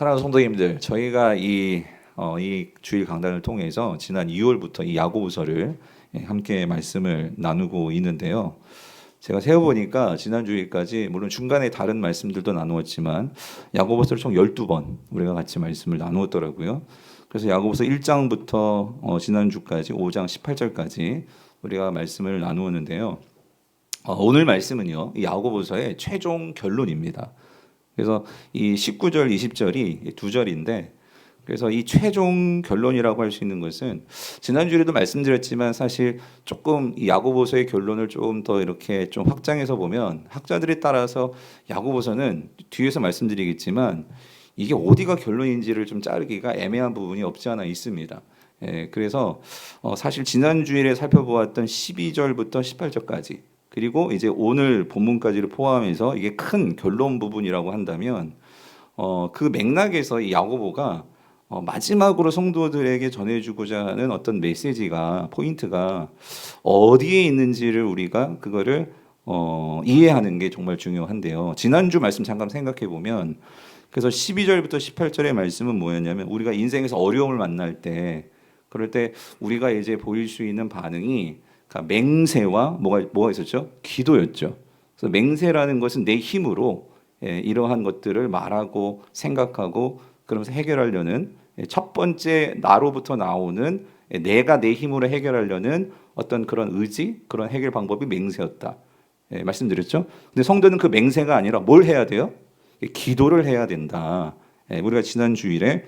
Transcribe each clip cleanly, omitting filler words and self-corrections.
사랑하는 성도님들, 저희가 이 주일 강단을 통해서 지난 2월부터 이 야고보서를 함께 말씀을 나누고 있는데요. 제가 세어보니까 지난 주일까지 물론 중간에 다른 말씀들도 나누었지만 야고보서를 총 12번 우리가 같이 말씀을 나누었더라고요. 그래서 야고보서 1장부터 지난주까지 5장 18절까지 우리가 말씀을 나누었는데요. 오늘 말씀은요, 이 야고보서의 최종 결론입니다. 그래서 이 19절, 20절이 두 절인데, 그래서 이 최종 결론이라고 할 수 있는 것은 지난주에도 말씀드렸지만 사실 조금 이 야고보서의 결론을 조금 더 이렇게 좀 확장해서 보면 학자들에 따라서 야고보서는 뒤에서 말씀드리겠지만 이게 어디가 결론인지를 좀 자르기가 애매한 부분이 없지 않아 있습니다. 그래서 사실 지난주일에 살펴보았던 12절부터 18절까지 그리고 이제 오늘 본문까지를 포함해서 이게 큰 결론 부분이라고 한다면 그 맥락에서 이 야고보가 마지막으로 성도들에게 전해주고자 하는 어떤 메시지가 포인트가 어디에 있는지를 우리가 그거를 이해하는 게 정말 중요한데요. 지난주 말씀 잠깐 생각해 보면 그래서 12절부터 18절의 말씀은 뭐였냐면 우리가 인생에서 어려움을 만날 때 그럴 때 우리가 이제 보일 수 있는 반응이 그러니까 맹세와 뭐가 있었죠? 기도였죠. 그래서 맹세라는 것은 내 힘으로 이러한 것들을 말하고 생각하고 그러면서 해결하려는 첫 번째 나로부터 나오는 내가 내 힘으로 해결하려는 어떤 그런 의지, 그런 해결 방법이 맹세였다. 말씀드렸죠? 근데 성도는 그 맹세가 아니라 뭘 해야 돼요? 기도를 해야 된다. 우리가 지난 주일에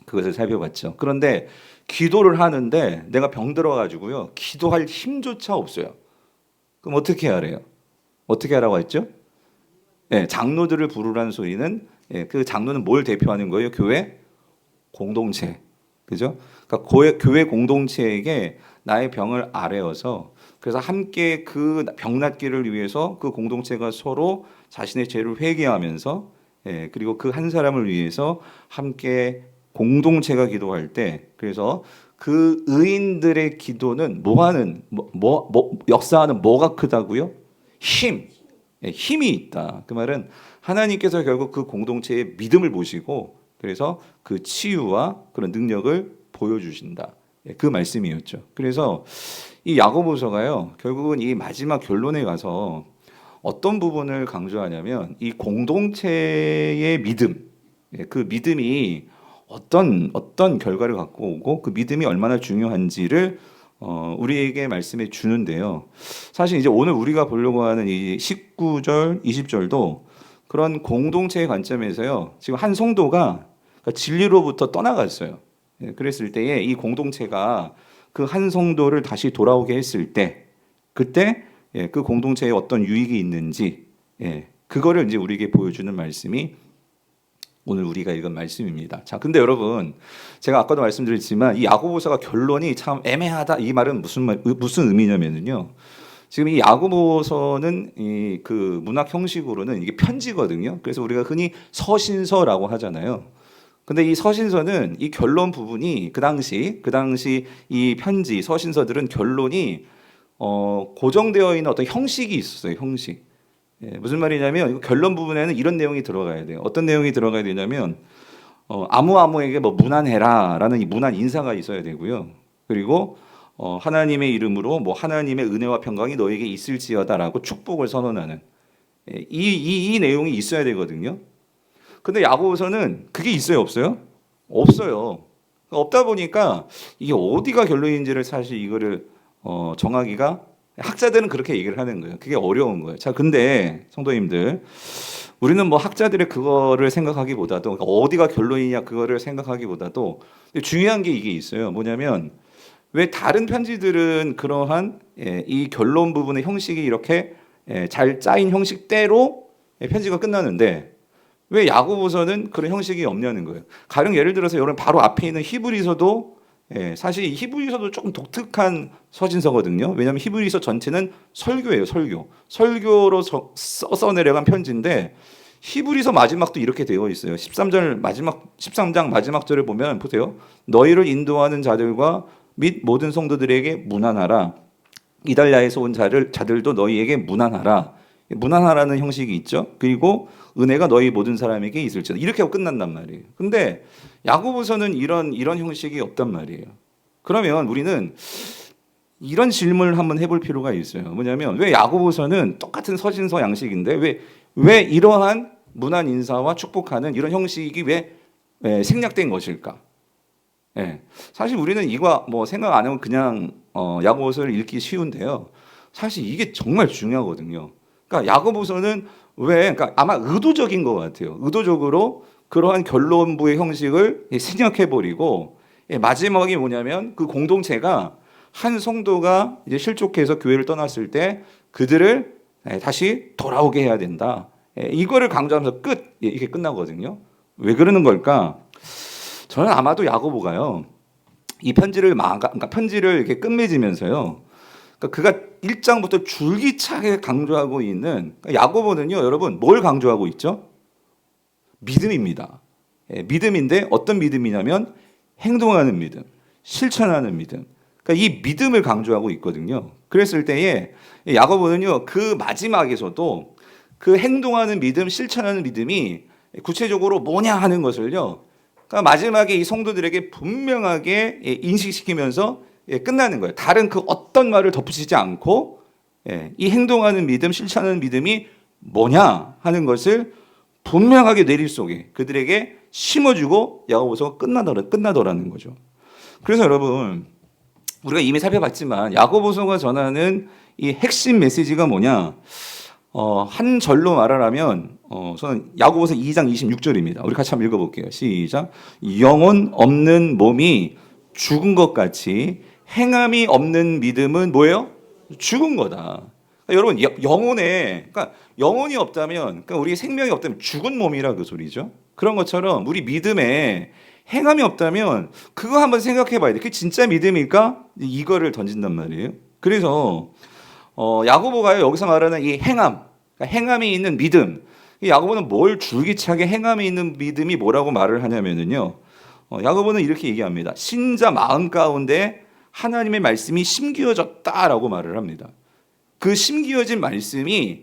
그것을 살펴봤죠. 그런데 기도를 하는데 내가 병들어가지고요, 기도할 힘조차 없어요. 그럼 어떻게 하래요? 어떻게 하라고 했죠? 장로들을 부르라는 소리는 그 장로는 뭘 대표하는 거예요? 교회 공동체, 그죠? 그러니까 교회 공동체에게 나의 병을 아뢰어서 그래서 함께 그 병 낫기를 위해서 그 공동체가 서로 자신의 죄를 회개하면서 그리고 그 한 사람을 위해서 함께 공동체가 기도할 때 그래서 그 의인들의 기도는 역사하는 뭐가 크다고요? 힘이 있다. 그 말은 하나님께서 결국 그 공동체의 믿음을 보시고 그래서 그 치유와 그런 능력을 보여주신다. 그 말씀이었죠. 그래서 이 야고보서가요, 결국은 이 마지막 결론에 가서 어떤 부분을 강조하냐면 이 공동체의 믿음, 그 믿음이 어떤 결과를 갖고 오고 그 믿음이 얼마나 중요한지를 우리에게 말씀해 주는데요. 사실 이제 오늘 우리가 보려고 하는 이 19절, 20절도 그런 공동체의 관점에서요. 지금 한 성도가 진리로부터 떠나갔어요. 그랬을 때에 이 공동체가 그 한 성도를 다시 돌아오게 했을 때 그때 그 공동체에 어떤 유익이 있는지 그거를 이제 우리에게 보여주는 말씀이 오늘 우리가 읽은 말씀입니다. 자, 근데 여러분, 제가 아까도 말씀드렸지만 이 야고보서가 결론이 참 애매하다. 이 말은 무슨 의미냐면요. 지금 이 야고보서는 그 문학 형식으로는 이게 편지거든요. 그래서 우리가 흔히 서신서라고 하잖아요. 근데 이 서신서는 이 결론 부분이 그 당시 이 편지 서신서들은 결론이 고정되어 있는 어떤 형식이 있었어요. 형식. 무슨 말이냐면 결론 부분에는 이런 내용이 들어가야 돼요. 어떤 내용이 들어가야 되냐면 아무에게 뭐 문안해라라는 이 문안 인사가 있어야 되고요. 그리고 하나님의 이름으로 뭐 하나님의 은혜와 평강이 너에게 있을지어다라고 축복을 선언하는 이 내용이 있어야 되거든요. 근데 야고보서는 그게 있어요, 없어요? 없어요. 없다 보니까 이게 어디가 결론인지를 사실 이거를 정하기가 학자들은 그렇게 얘기를 하는 거예요. 그게 어려운 거예요. 자, 근데 성도님들, 우리는 뭐 학자들의 그거를 생각하기보다도 그러니까 어디가 결론이냐 그거를 생각하기보다도 중요한 게 이게 있어요. 뭐냐면 왜 다른 편지들은 그러한 이 결론 부분의 형식이 이렇게 잘 짜인 형식대로 편지가 끝나는데 왜 야고보서는 그런 형식이 없냐는 거예요. 가령 예를 들어서 여러분 바로 앞에 있는 히브리서도 사실 이 히브리서도 조금 독특한 서신서거든요. 왜냐하면 히브리서 전체는 설교예요. 설교로 써서 내려간 편지인데 히브리서 마지막도 이렇게 되어 있어요. 13장 마지막 절을 보면 보세요. 너희를 인도하는 자들과 및 모든 성도들에게 문안하라. 이달랴에서 온 자들도 너희에게 문안하라. 문안하라는 형식이 있죠. 그리고 은혜가 너희 모든 사람에게 있을지어다. 이렇게 하고 끝난단 말이에요. 근데 야고보서는 이런 형식이 없단 말이에요. 그러면 우리는 이런 질문을 한번 해볼 필요가 있어요. 뭐냐면 왜 야고보서는 똑같은 서신서 양식인데 왜 이러한 문안 인사와 축복하는 이런 형식이 왜 생략된 것일까? 예. 사실 우리는 이거 뭐 생각 안 하면 그냥 야고보서를 읽기 쉬운데요. 사실 이게 정말 중요하거든요. 그러니까 야고보서는 그러니까 아마 의도적인 것 같아요. 의도적으로 그러한 결론부의 형식을 생략해 버리고 마지막이 뭐냐면 그 공동체가 한 성도가 이제 실족해서 교회를 떠났을 때 그들을 다시 돌아오게 해야 된다. 이거를 강조하면서 이렇게 끝나거든요. 왜 그러는 걸까? 저는 아마도 야고보가요. 이 그러니까 편지를 이렇게 끝맺으면서요. 그러니까 그가 1장부터 줄기차게 강조하고 있는 그러니까 야고보는요, 여러분 뭘 강조하고 있죠? 믿음입니다. 믿음인데 어떤 믿음이냐면 행동하는 믿음, 실천하는 믿음. 그러니까 이 믿음을 강조하고 있거든요. 그랬을 때에 야고보는요, 그 마지막에서도 그 행동하는 믿음, 실천하는 믿음이 구체적으로 뭐냐 하는 것을요. 그러니까 마지막에 이 성도들에게 분명하게 인식시키면서 끝나는 거예요. 다른 그 어떤 말을 덧붙이지 않고 이 행동하는 믿음, 실천하는 믿음이 뭐냐 하는 것을 분명하게 내릴 속에 그들에게 심어주고 야고보서가 끝나더라는 거죠. 그래서 여러분 우리가 이미 살펴봤지만 야고보서가 전하는 이 핵심 메시지가 뭐냐? 한 절로 말하라면 저는 야고보서 2장 26절입니다. 우리 같이 한번 읽어볼게요. 시작. 영혼 없는 몸이 죽은 것 같이 행함이 없는 믿음은 뭐예요? 죽은 거다. 그러니까 여러분 그러니까 영혼이 없다면, 그러니까 우리 생명이 없다면 죽은 몸이라 그 소리죠. 그런 것처럼 우리 믿음에 행함이 없다면 그거 한번 생각해 봐야 돼. 그게 진짜 믿음일까? 이거를 던진단 말이에요. 그래서 야고보가 여기서 말하는 이 행함, 그러니까 행함이 있는 믿음. 야고보는 뭘 줄기차게 행함이 있는 믿음이 뭐라고 말을 하냐면요. 야고보는 이렇게 얘기합니다. 신자 마음 가운데 하나님의 말씀이 심기어졌다라고 말을 합니다. 그 심기어진 말씀이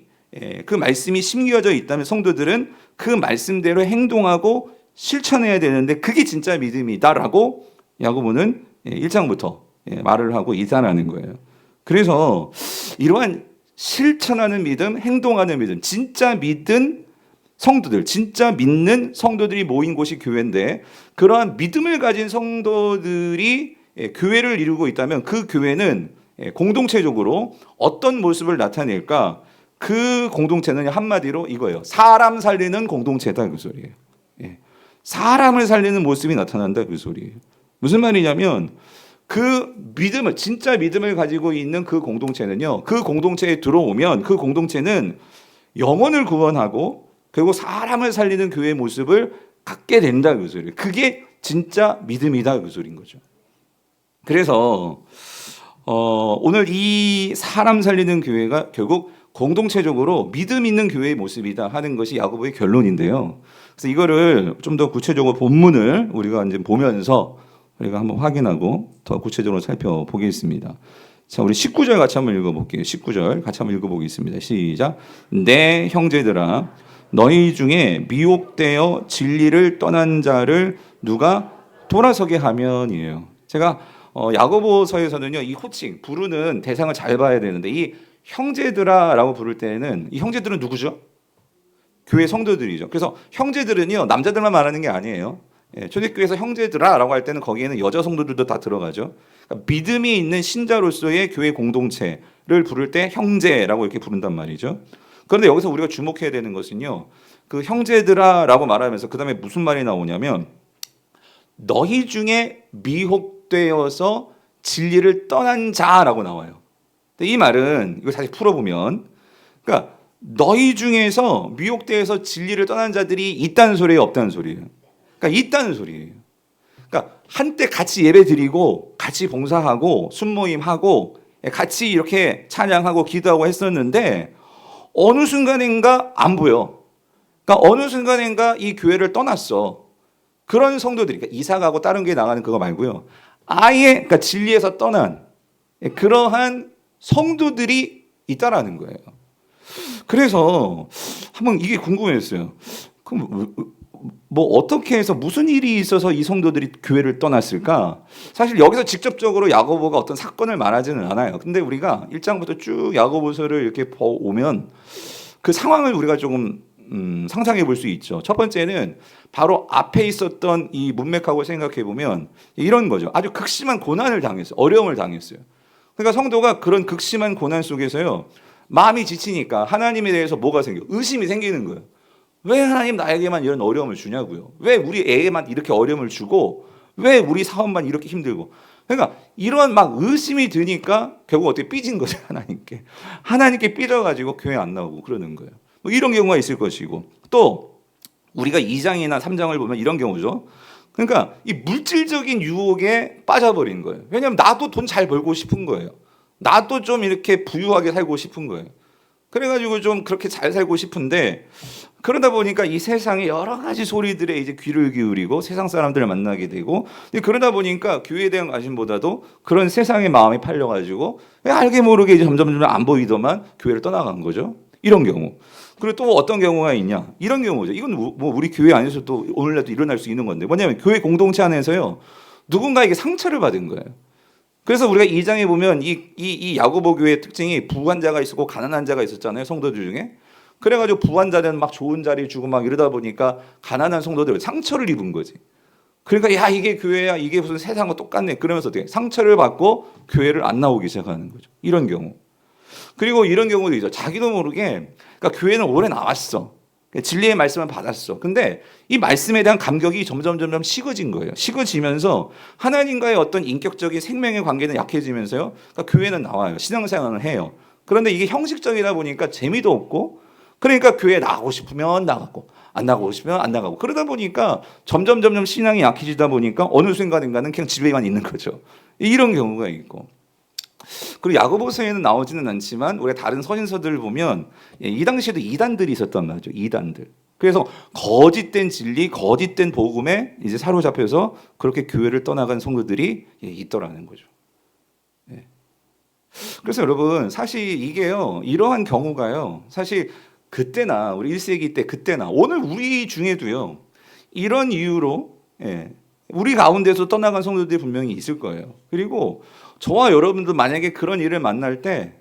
그 말씀이 심기어져 있다면 성도들은 그 말씀대로 행동하고 실천해야 되는데 그게 진짜 믿음이다라고 야고보는 1장부터 말을 하고 이사라는 거예요. 그래서 이러한 실천하는 믿음, 행동하는 믿음, 진짜 믿은 성도들, 진짜 믿는 성도들이 모인 곳이 교회인데 그러한 믿음을 가진 성도들이 교회를 이루고 있다면 그 교회는 공동체적으로 어떤 모습을 나타낼까? 그 공동체는 한마디로 이거예요. 사람 살리는 공동체다 그 소리예요. 사람을 살리는 모습이 나타난다 그 소리예요. 무슨 말이냐면 그 믿음을 진짜 믿음을 가지고 있는 그 공동체는요. 그 공동체에 들어오면 그 공동체는 영혼을 구원하고 그리고 사람을 살리는 교회의 모습을 갖게 된다 그 소리예요. 그게 진짜 믿음이다 그 소리인 거죠. 그래서 오늘 이 사람 살리는 교회가 결국 공동체적으로 믿음 있는 교회의 모습이다 하는 것이 야고보의 결론인데요. 그래서 이거를 좀 더 구체적으로 본문을 우리가 이제 보면서 우리가 한번 확인하고 더 구체적으로 살펴보겠습니다. 자, 우리 19절 같이 한번 읽어볼게요. 19절 같이 한번 읽어보겠습니다. 시작. 내 형제들아, 너희 중에 미혹되어 진리를 떠난 자를 누가 돌아서게 하면이에요. 제가 야고보서에서는요, 이 호칭 부르는 대상을 잘 봐야 되는데 이 형제들아라고 부를 때는 이 형제들은 누구죠? 교회 성도들이죠. 그래서 형제들은요 남자들만 말하는 게 아니에요. 초대교회에서 형제들아라고 할 때는 거기에는 여자 성도들도 다 들어가죠. 그러니까 믿음이 있는 신자로서의 교회 공동체를 부를 때 형제라고 이렇게 부른단 말이죠. 그런데 여기서 우리가 주목해야 되는 것은요, 그 형제들아라고 말하면서 그 다음에 무슨 말이 나오냐면 너희 중에 미혹되어서 진리를 떠난 자라고 나와요. 이 말은 이걸 다시 풀어보면, 그러니까 너희 중에서 미혹되어서 진리를 떠난 자들이 있다는 소리예요, 없다는 소리예요? 그러니까 있다는 소리예요. 그러니까 한때 같이 예배드리고 같이 봉사하고 순모임하고 같이 이렇게 찬양하고 기도하고 했었는데 어느 순간인가 안 보여. 그러니까 어느 순간인가 이 교회를 떠났어. 그런 성도들이, 그러니까 이사 가고 다른 교회 나가는 그거 말고요. 아예 그러니까 진리에서 떠난 그러한 성도들이 있다라는 거예요. 그래서 한번 이게 궁금했어요. 그럼 뭐 어떻게 해서 무슨 일이 있어서 이 성도들이 교회를 떠났을까? 사실 여기서 직접적으로 야고보가 어떤 사건을 말하지는 않아요. 근데 우리가 1장부터 쭉 야고보서를 이렇게 보면 그 상황을 우리가 조금 상상해 볼 수 있죠. 첫 번째는 바로 앞에 있었던 이 문맥하고 생각해 보면 이런 거죠. 아주 극심한 고난을 당했어요. 어려움을 당했어요. 그러니까 성도가 그런 극심한 고난 속에서요, 마음이 지치니까 하나님에 대해서 뭐가 생겨? 의심이 생기는 거예요. 왜 하나님 나에게만 이런 어려움을 주냐고요. 왜 우리 애에만 이렇게 어려움을 주고 왜 우리 사업만 이렇게 힘들고. 그러니까 이런 막 의심이 드니까 결국 어떻게 삐진 거죠. 하나님께 삐져가지고 교회 안 나오고 그러는 거예요. 뭐 이런 경우가 있을 것이고, 또 우리가 2장이나 3장을 보면 이런 경우죠. 그러니까 이 물질적인 유혹에 빠져버린 거예요. 왜냐하면 나도 돈 잘 벌고 싶은 거예요. 나도 좀 이렇게 부유하게 살고 싶은 거예요. 그래가지고 좀 그렇게 잘 살고 싶은데, 그러다 보니까 이 세상의 여러 가지 소리들에 이제 귀를 기울이고 세상 사람들을 만나게 되고, 그러다 보니까 교회에 대한 관심보다도 그런 세상의 마음이 팔려가지고 알게 모르게 이제 점점 안 보이더만 교회를 떠나간 거죠. 이런 경우. 그리고 또 어떤 경우가 있냐? 이런 경우죠. 이건 뭐 우리 교회 안에서 또 오늘날도 일어날 수 있는 건데, 뭐냐면 교회 공동체 안에서요, 누군가에게 상처를 받은 거예요. 그래서 우리가 2장에 보면 이 야고보 교회의 특징이 부한 자가 있었고 가난한 자가 있었잖아요. 성도들 중에. 그래가지고 부한 자는 막 좋은 자리 주고 막 이러다 보니까 가난한 성도들 상처를 입은 거지. 그러니까 야, 이게 교회야, 이게 무슨 세상과 똑같네. 그러면서 어떻게 상처를 받고 교회를 안 나오기 시작하는 거죠. 이런 경우. 그리고 이런 경우도 있죠. 자기도 모르게, 그러니까 교회는 오래 나왔어. 진리의 말씀을 받았어. 근데 이 말씀에 대한 감격이 점점 식어진 거예요. 식어지면서 하나님과의 어떤 인격적인 생명의 관계는 약해지면서요, 그러니까 교회는 나와요. 신앙생활을 해요. 그런데 이게 형식적이다 보니까 재미도 없고, 그러니까 교회에 나가고 싶으면 나가고 안 나가고 싶으면 안 나가고, 그러다 보니까 점점 신앙이 약해지다 보니까 어느 순간인가는 그냥 집에만 있는 거죠. 이런 경우가 있고. 그리고 야고보서에는 나오지는 않지만 우리가 다른 서신서들을 보면 이 당시에도 이단들이 있었단 말이죠. 이단들. 그래서 거짓된 진리, 거짓된 복음에 이제 사로잡혀서 그렇게 교회를 떠나간 성도들이 있더라는 거죠. 그래서 여러분, 사실 이게요, 이러한 경우가요, 사실 그때나 우리 1세기 때 그때나 오늘 우리 중에도요, 이런 이유로 우리 가운데서 떠나간 성도들이 분명히 있을 거예요. 그리고 저와 여러분도 만약에 그런 일을 만날 때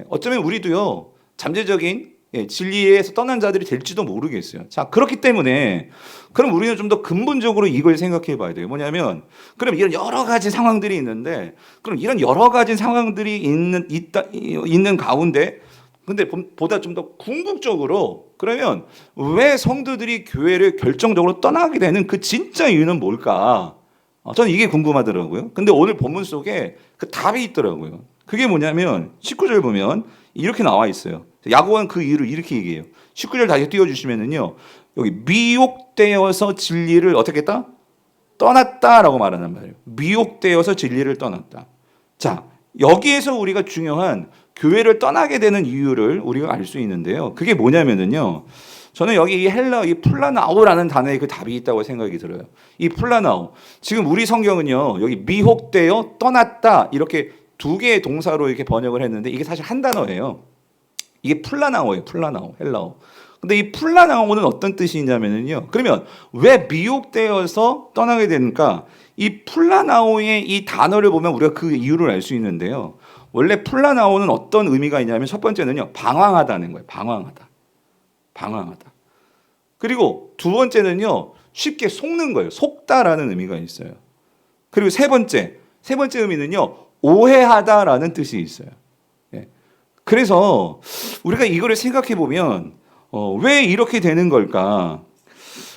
어쩌면 우리도요, 잠재적인 진리에서 떠난 자들이 될지도 모르겠어요. 자, 그렇기 때문에 그럼 우리는 좀 더 근본적으로 이걸 생각해 봐야 돼요. 뭐냐면, 그럼 이런 여러 가지 상황들이 있는데, 그럼 이런 여러 가지 상황들이 있는 가운데, 근데 보다 좀 더 궁극적으로, 그러면 왜 성도들이 교회를 결정적으로 떠나게 되는 그 진짜 이유는 뭘까? 저는 이게 궁금하더라고요. 근데 오늘 본문 속에 그 답이 있더라고요. 그게 뭐냐면 19절 보면 이렇게 나와 있어요. 야고보는 그 이유를 이렇게 얘기해요. 19절 다시 띄워주시면은요, 여기 미혹되어서 진리를 어떻게 했다? 떠났다라고 말하는 말이에요. 미혹되어서 진리를 떠났다. 자, 여기에서 우리가 중요한 교회를 떠나게 되는 이유를 우리가 알 수 있는데요. 그게 뭐냐면은요, 저는 여기 이 헬라, 이 플라나오라는 단어에 그 답이 있다고 생각이 들어요. 이 플라나오. 지금 우리 성경은요, 여기 미혹되어 떠났다, 이렇게 두 개의 동사로 이렇게 번역을 했는데, 이게 사실 한 단어예요. 이게 플라나오예요. 플라나오, 헬라어. 근데 이 플라나오는 어떤 뜻이 있냐면요, 그러면 왜 미혹되어서 떠나게 되는가? 이 플라나오의 이 단어를 보면 우리가 그 이유를 알 수 있는데요. 원래 플라나오는 어떤 의미가 있냐면, 첫 번째는요, 방황하다는 거예요. 방황하다. 그리고 두 번째는요, 쉽게 속는 거예요. 속다라는 의미가 있어요. 그리고 세 번째 의미는요, 오해하다라는 뜻이 있어요. 그래서 우리가 이거를 생각해 보면 왜 이렇게 되는 걸까?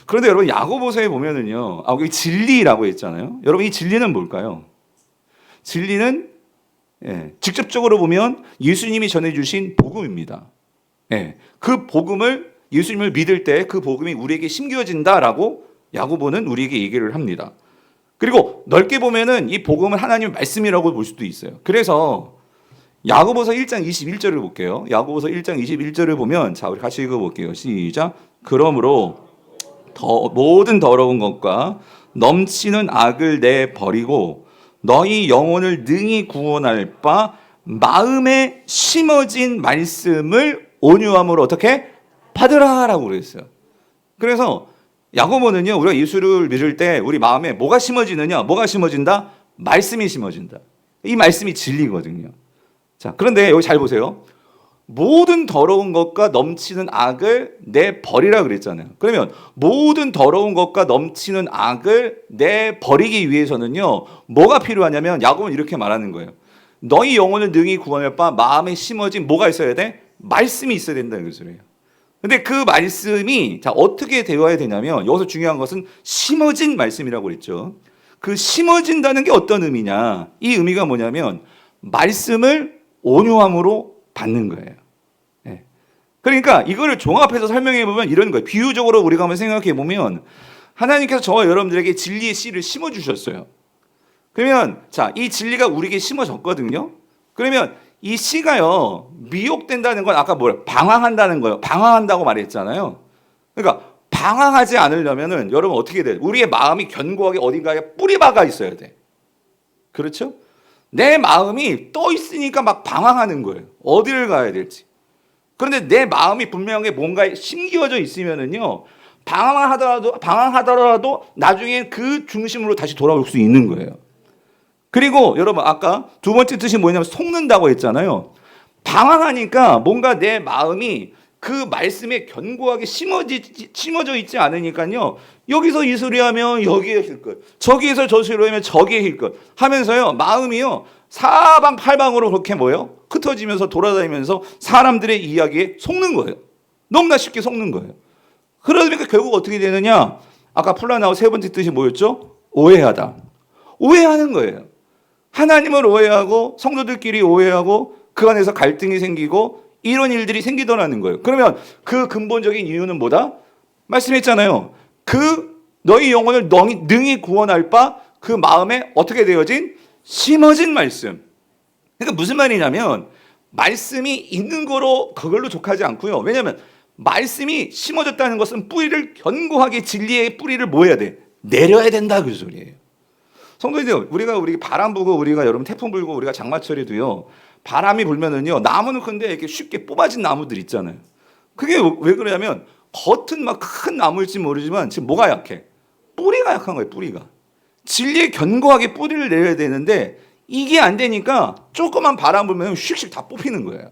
그런데 여러분, 야고보서에 보면은요, 여기 진리라고 했잖아요. 여러분, 이 진리는 뭘까요? 진리는 직접적으로 보면 예수님이 전해주신 복음입니다. 그 복음을, 예수님을 믿을 때 그 복음이 우리에게 심겨진다라고 야고보는 우리에게 얘기를 합니다. 그리고 넓게 보면은 이 복음은 하나님의 말씀이라고 볼 수도 있어요. 그래서 야고보서 1장 21절을 볼게요. 야고보서 1장 21절을 보면, 자, 우리 같이 읽어볼게요. 시작. 그러므로 모든 더러운 것과 넘치는 악을 내버리고 너희 영혼을 능히 구원할 바 마음에 심어진 말씀을 온유함으로 어떻게 받으라라고 그랬어요. 그래서 야고보는요, 우리가 예수를 믿을 때 우리 마음에 뭐가 심어지느냐? 뭐가 심어진다? 말씀이 심어진다. 이 말씀이 진리거든요. 자, 그런데 여기 잘 보세요. 모든 더러운 것과 넘치는 악을 내버리라 그랬잖아요. 그러면 모든 더러운 것과 넘치는 악을 내버리기 위해서는요, 뭐가 필요하냐면 야고보는 이렇게 말하는 거예요. 너희 영혼을 능히 구원할 바 마음에 심어진 뭐가 있어야 돼? 말씀이 있어야 된다는 것이에요. 근데 그 말씀이 자 어떻게 되어야 되냐면 여기서 중요한 것은 심어진 말씀이라고 그랬죠. 그 심어진다는 게 어떤 의미냐? 이 의미가 뭐냐면 말씀을 온유함으로 받는 거예요. 네. 그러니까 이거를 종합해서 설명해 보면 이런 거예요. 비유적으로 우리가 한번 생각해 보면 하나님께서 저와 여러분들에게 진리의 씨를 심어 주셨어요. 그러면 자, 이 진리가 우리에게 심어졌거든요. 그러면 이 씨가요 미혹된다는 건 아까 뭐예요? 방황한다는 거예요. 방황한다고 말했잖아요. 그러니까 방황하지 않으려면은 여러분 어떻게 돼요? 우리의 마음이 견고하게 어딘가에 뿌리 박아 있어야 돼. 그렇죠? 내 마음이 떠 있으니까 막 방황하는 거예요. 어디를 가야 될지. 그런데 내 마음이 분명하게 뭔가에 심기어져 있으면은요 방황하더라도 나중에 그 중심으로 다시 돌아올 수 있는 거예요. 그리고 여러분 아까 두 번째 뜻이 뭐냐면 속는다고 했잖아요. 방황하니까 뭔가 내 마음이 그 말씀에 견고하게 심어져 있지 않으니까요. 여기서 이 소리 하면 여기에 힐끗, 저기에서 저 소리 하면 저기에 힐끗 하면서요. 마음이요. 사방팔방으로 그렇게 뭐예요? 흩어지면서 돌아다니면서 사람들의 이야기에 속는 거예요. 너무나 쉽게 속는 거예요. 그러니까 결국 어떻게 되느냐? 아까 풀라나오 세 번째 뜻이 뭐였죠? 오해하다. 오해하는 거예요. 하나님을 오해하고 성도들끼리 오해하고 그 안에서 갈등이 생기고 이런 일들이 생기더라는 거예요. 그러면 그 근본적인 이유는 뭐다? 말씀했잖아요. 그 너희 영혼을 능히 구원할 바 그 마음에 어떻게 되어진? 심어진 말씀. 그러니까 무슨 말이냐면 말씀이 있는 거로 그걸로 족하지 않고요. 왜냐하면 말씀이 심어졌다는 것은 뿌리를 견고하게 진리의 뿌리를 뭐 해야 돼? 내려야 된다 그 소리예요. 성도님들, 우리가 바람 불고 우리가 여러분 태풍 불고 우리가 장마철에도요 바람이 불면은요 나무는 큰데 이렇게 쉽게 뽑아진 나무들 있잖아요. 그게 왜 그러냐면 겉은 막 큰 나무일지 모르지만 지금 뭐가 약해? 뿌리가 약한 거예요. 뿌리가 진리에 견고하게 뿌리를 내려야 되는데 이게 안 되니까 조그만 바람 불면 슉슉 다 뽑히는 거예요.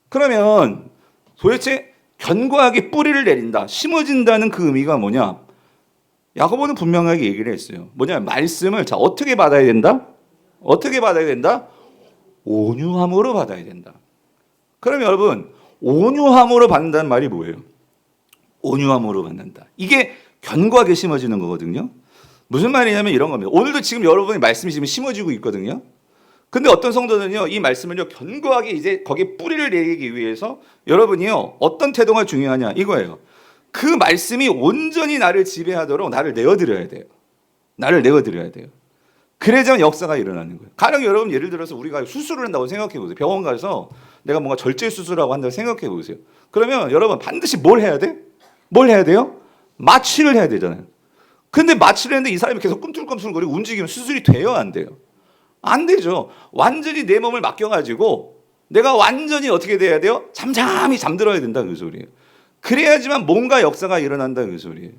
그러면 도대체 견고하게 뿌리를 내린다, 심어진다는 그 의미가 뭐냐? 야고보는 분명하게 얘기를 했어요. 뭐냐면 말씀을 자 어떻게 받아야 된다? 어떻게 받아야 된다? 온유함으로 받아야 된다. 그럼 여러분 온유함으로 받는다는 말이 뭐예요? 온유함으로 받는다. 이게 견고하게 심어지는 거거든요. 무슨 말이냐면 이런 겁니다. 오늘도 지금 여러분의 말씀이 지금 심어지고 있거든요. 근데 어떤 성도는요 이 말씀을요 견고하게 이제 거기에 뿌리를 내리기 위해서 여러분이요 어떤 태도가 중요하냐 이거예요. 그 말씀이 온전히 나를 지배하도록 나를 내어드려야 돼요. 나를 내어드려야 돼요. 그래야만 역사가 일어나는 거예요. 가령 여러분 예를 들어서 우리가 수술을 한다고 생각해 보세요. 병원 가서 내가 뭔가 절제 수술하고 한다고 생각해 보세요. 그러면 여러분 반드시 뭘 해야 돼? 뭘 해야 돼요? 마취를 해야 되잖아요. 근데 마취를 했는데 이 사람이 계속 꿈틀꿈틀거리고 움직이면 수술이 돼요? 안 돼요? 안 되죠. 완전히 내 몸을 맡겨가지고 내가 완전히 어떻게 돼야 돼요? 잠잠히 잠들어야 된다 그 소리예요. 그래야지만 뭔가 역사가 일어난다 그 소리예요.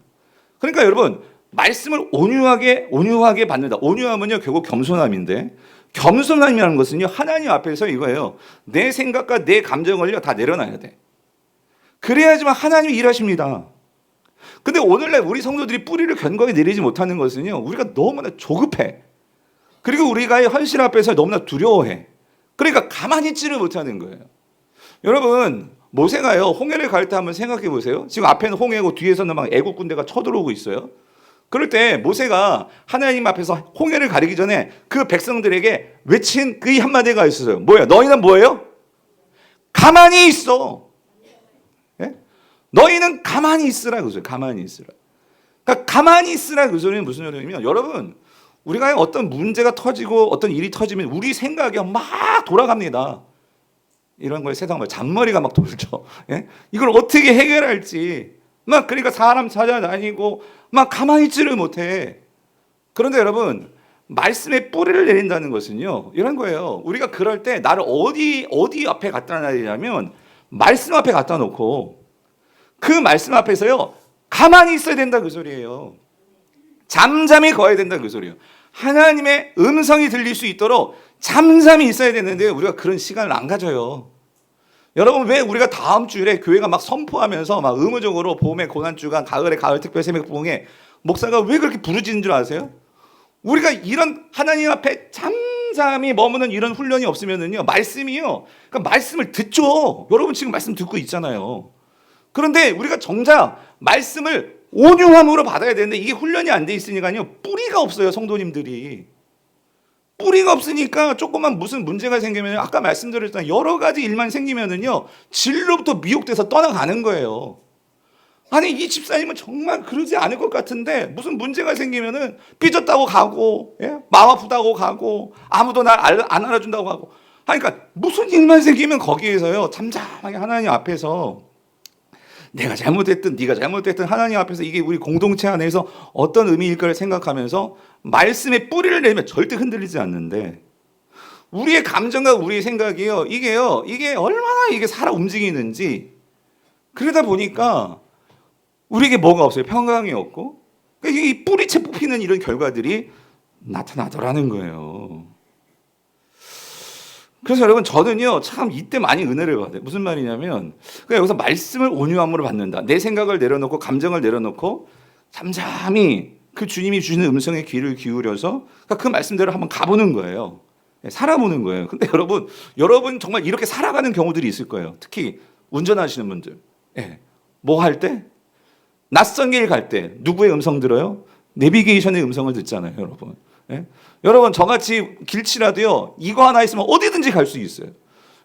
그러니까 여러분 말씀을 온유하게 받는다. 온유함은요 결국 겸손함인데 겸손함이라는 것은요 하나님 앞에서 이거예요. 내 생각과 내 감정을요 다 내려놔야 돼. 그래야지만 하나님이 일하십니다. 근데 오늘날 우리 성도들이 뿌리를 견고하게 내리지 못하는 것은요 우리가 너무나 조급해. 그리고 우리가 현실 앞에서 너무나 두려워해. 그러니까 가만히 있지를 못하는 거예요. 여러분 모세가요 홍해를 갈 때 한번 생각해 보세요. 지금 앞에는 홍해고 뒤에서는 막 애국 군대가 쳐들어오고 있어요. 그럴 때 모세가 하나님 앞에서 홍해를 가리기 전에 그 백성들에게 외친 그 한마디가 있어요. 뭐예요? 너희는 뭐예요? 가만히 있어. 예? 너희는 가만히 있으라 그 소리. 가만히 있으라. 그러니까 가만히 있으라 그 소리는 무슨 소리냐면 여러분 우리가 어떤 문제가 터지고 어떤 일이 터지면 우리 생각이 막 돌아갑니다. 이런 걸 세상 말 잔머리가 막 돌죠. 예? 이걸 어떻게 해결할지 막 그러니까 사람 찾아다니고 막 가만히 있지를 못해. 그런데 여러분 말씀에 뿌리를 내린다는 것은요 이런 거예요. 우리가 그럴 때 나를 어디 앞에 갖다 놔야 되냐면 말씀 앞에 갖다 놓고 그 말씀 앞에서요 가만히 있어야 된다 그 소리예요. 잠잠히 거해야 된다 그 소리예요. 하나님의 음성이 들릴 수 있도록 잠잠히 있어야 되는데 우리가 그런 시간을 안 가져요. 여러분, 왜 우리가 다음 주일에 교회가 막 선포하면서 막 의무적으로 봄에 고난주간, 가을에 가을 특별 새벽봉에 목사가 왜 그렇게 부르짖는 줄 아세요? 우리가 이런 하나님 앞에 잠잠히 머무는 이런 훈련이 없으면은요, 말씀이요, 그러니까 말씀을 듣죠. 여러분 지금 말씀 듣고 있잖아요. 그런데 우리가 정작 말씀을 온유함으로 받아야 되는데 이게 훈련이 안 돼 있으니까요, 뿌리가 없어요, 성도님들이. 뿌리가 없으니까 조금만 무슨 문제가 생기면 아까 말씀드렸던 여러 가지 일만 생기면은요, 진로부터 미혹돼서 떠나가는 거예요. 아니, 이 집사님은 정말 그러지 않을 것 같은데 무슨 문제가 생기면은 삐졌다고 가고, 예? 마음 아프다고 가고, 아무도 날 안 알아준다고 하고. 그러니까 무슨 일만 생기면 거기에서요 잠잠하게 하나님 앞에서 내가 잘못했든 네가 잘못했든 하나님 앞에서 이게 우리 공동체 안에서 어떤 의미일까를 생각하면서 말씀에 뿌리를 내면 절대 흔들리지 않는데, 우리의 감정과 우리의 생각이요, 이게 얼마나 이게 살아 움직이는지, 그러다 보니까 우리에게 뭐가 없어요? 평강이 없고, 이 뿌리채 뽑히는 이런 결과들이 나타나더라는 거예요. 그래서 여러분, 저는요 참 이때 많이 은혜를 받아요. 무슨 말이냐면, 그러니까 여기서 말씀을 온유함으로 받는다. 내 생각을 내려놓고 감정을 내려놓고 잠잠히 그 주님이 주시는 음성에 귀를 기울여서 그 말씀대로 한번 가보는 거예요. 살아보는 거예요. 근데 여러분 정말 이렇게 살아가는 경우들이 있을 거예요. 특히 운전하시는 분들. 뭐 할 때? 낯선 길 갈 때 누구의 음성 들어요? 내비게이션의 음성을 듣잖아요, 여러분. 여러분, 저같이 길치라도요, 이거 하나 있으면 어디든지 갈 수 있어요.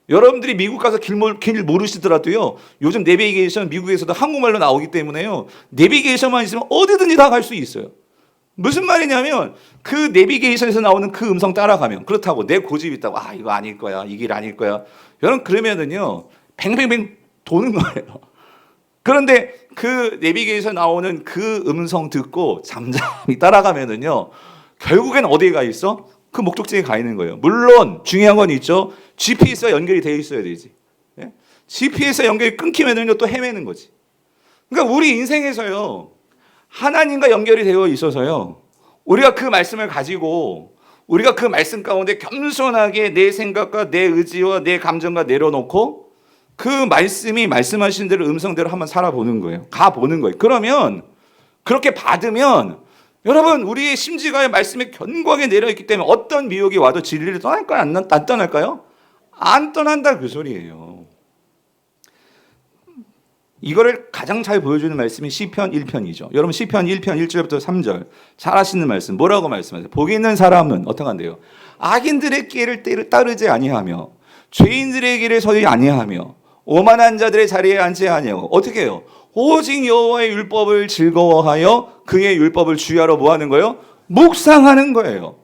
여러분들이 미국 가서 길 모르시더라도요, 요즘 내비게이션 미국에서도 한국말로 나오기 때문에요, 내비게이션만 있으면 어디든지 다 갈 수 있어요. 무슨 말이냐면, 그 내비게이션에서 나오는 그 음성 따라가면, 그렇다고 내 고집이 있다고, 이거 아닐 거야, 이 길 아닐 거야, 여러분, 그러면은요 뱅뱅뱅 도는 거예요. 그런데 그 내비게이션 나오는 그 음성 듣고 잠잠히 따라가면은요, 결국엔 어디에 가 있어? 그 목적지에 가 있는 거예요. 물론 중요한 건 있죠. GPS와 연결이 되어 있어야 되지. GPS와 연결이 끊기면은요 또 헤매는 거지. 그러니까 우리 인생에서요, 하나님과 연결이 되어 있어서요, 우리가 그 말씀을 가지고 우리가 그 말씀 가운데 겸손하게 내 생각과 내 의지와 내 감정과 내려놓고 그 말씀이 말씀하신 대로 음성대로 한번 살아보는 거예요. 가보는 거예요. 그러면 그렇게 받으면 여러분, 우리의 심지가의 말씀에 견고하게 내려있기 때문에 어떤 미혹이 와도 진리를 떠날까요? 안 떠날까요? 안 떠난다 그 소리예요. 이거를 가장 잘 보여주는 말씀이 시편 1편이죠. 여러분, 시편 1편 1절부터 3절 잘 아시는 말씀, 뭐라고 말씀하세요? 복이 있는 사람은 어떻게 한대요? 악인들의 길을 따르지 아니하며 죄인들의 길을 서지 아니하며 오만한 자들의 자리에 앉지 아니하고, 어떻게 해요? 오직 여호와의 율법을 즐거워하여 그의 율법을 주야로 뭐 하는 거예요? 묵상하는 거예요.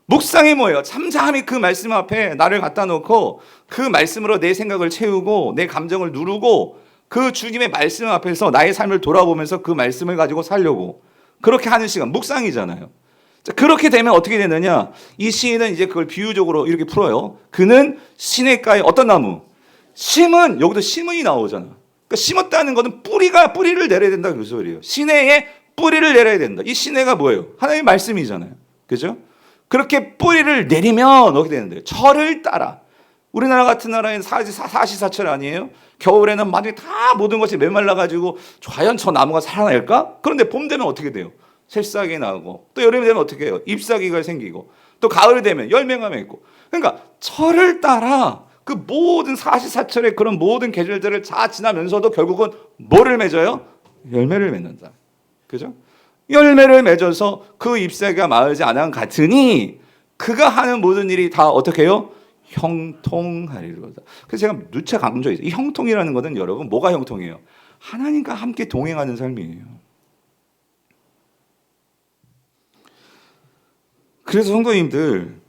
묵상이 뭐예요? 잠잠히 그 말씀 앞에 나를 갖다 놓고 그 말씀으로 내 생각을 채우고 내 감정을 누르고 그 주님의 말씀 앞에서 나의 삶을 돌아보면서 그 말씀을 가지고 살려고, 그렇게 하는 시간, 묵상이잖아요. 자, 그렇게 되면 어떻게 되느냐? 이 시인은 이제 그걸 비유적으로 이렇게 풀어요. 그는 시냇가에 어떤 나무? 심은, 여기도 심은이 나오잖아. 그러니까 심었다는 것은 뿌리를 내려야 된다 그 소리예요. 시내에 뿌리를 내려야 된다. 이 시내가 뭐예요? 하나님의 말씀이잖아요. 그죠? 그렇게 뿌리를 내리면 어떻게 되는데요? 철을 따라. 우리나라 같은 나라에는 사시사철 아니에요? 겨울에는 만약에 다 모든 것이 메말라가지고 과연 저 나무가 살아날까? 그런데 봄 되면 어떻게 돼요? 새싹이 나고, 또 여름이 되면 어떻게 해요? 잎사귀가 생기고, 또 가을이 되면 열매가 맺고. 그러니까 철을 따라 그 모든 사시사철의 그런 모든 계절들을 다 지나면서도 결국은 뭐를 맺어요? 열매를 맺는다. 그죠? 열매를 맺어서 그 잎사귀가 마르지 않은 같으니 그가 하는 모든 일이 다 어떻게 해요? 형통하리로다. 그래서 제가 누차 강조해요. 이 형통이라는 것은 여러분 뭐가 형통이에요? 하나님과 함께 동행하는 삶이에요. 그래서 성도님들,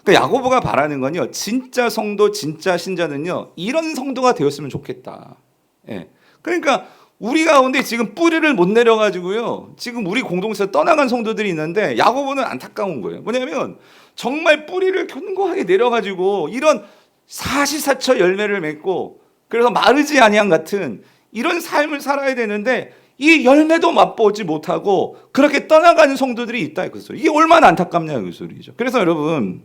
그러니까 야고보가 바라는 건요, 진짜 성도, 진짜 신자는요, 이런 성도가 되었으면 좋겠다. 그러니까 우리 가운데 지금 뿌리를 못 내려가지고요, 지금 우리 공동체에서 떠나간 성도들이 있는데 야고보는 안타까운 거예요. 뭐냐면 정말 뿌리를 견고하게 내려가지고 이런 사시사철 열매를 맺고 그래서 마르지 아니한 같은 이런 삶을 살아야 되는데 이 열매도 맛보지 못하고 그렇게 떠나가는 성도들이 있다 그 소리. 이게 얼마나 안타깝냐 그 소리죠. 그래서 여러분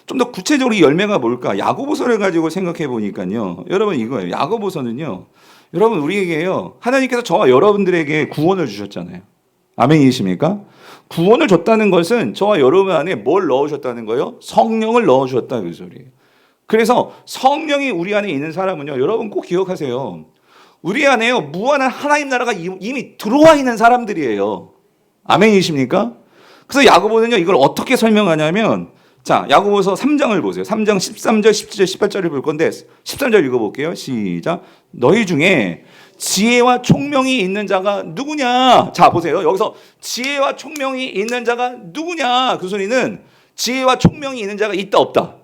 좀 더 구체적으로 이 열매가 뭘까? 야고보서를 가지고 생각해 보니까요. 여러분 이거예요. 야고보서는요. 여러분 우리에게요. 하나님께서 저와 여러분들에게 구원을 주셨잖아요. 아멘이십니까? 구원을 줬다는 것은 저와 여러분 안에 뭘 넣으셨다는 거예요? 성령을 넣어주셨다 그 소리예요. 그래서 성령이 우리 안에 있는 사람은요. 여러분 꼭 기억하세요. 우리 안에요. 무한한 하나님 나라가 이미 들어와 있는 사람들이에요. 아멘이십니까? 그래서 야고보는요. 이걸 어떻게 설명하냐면 자, 야고보서 3장을 보세요. 3장 13절, 17절, 18절을 볼 건데 13절 읽어볼게요. 시작. 너희 중에 지혜와 총명이 있는 자가 누구냐? 자, 보세요. 여기서 지혜와 총명이 있는 자가 누구냐? 그 소리는 지혜와 총명이 있는 자가 있다 없다?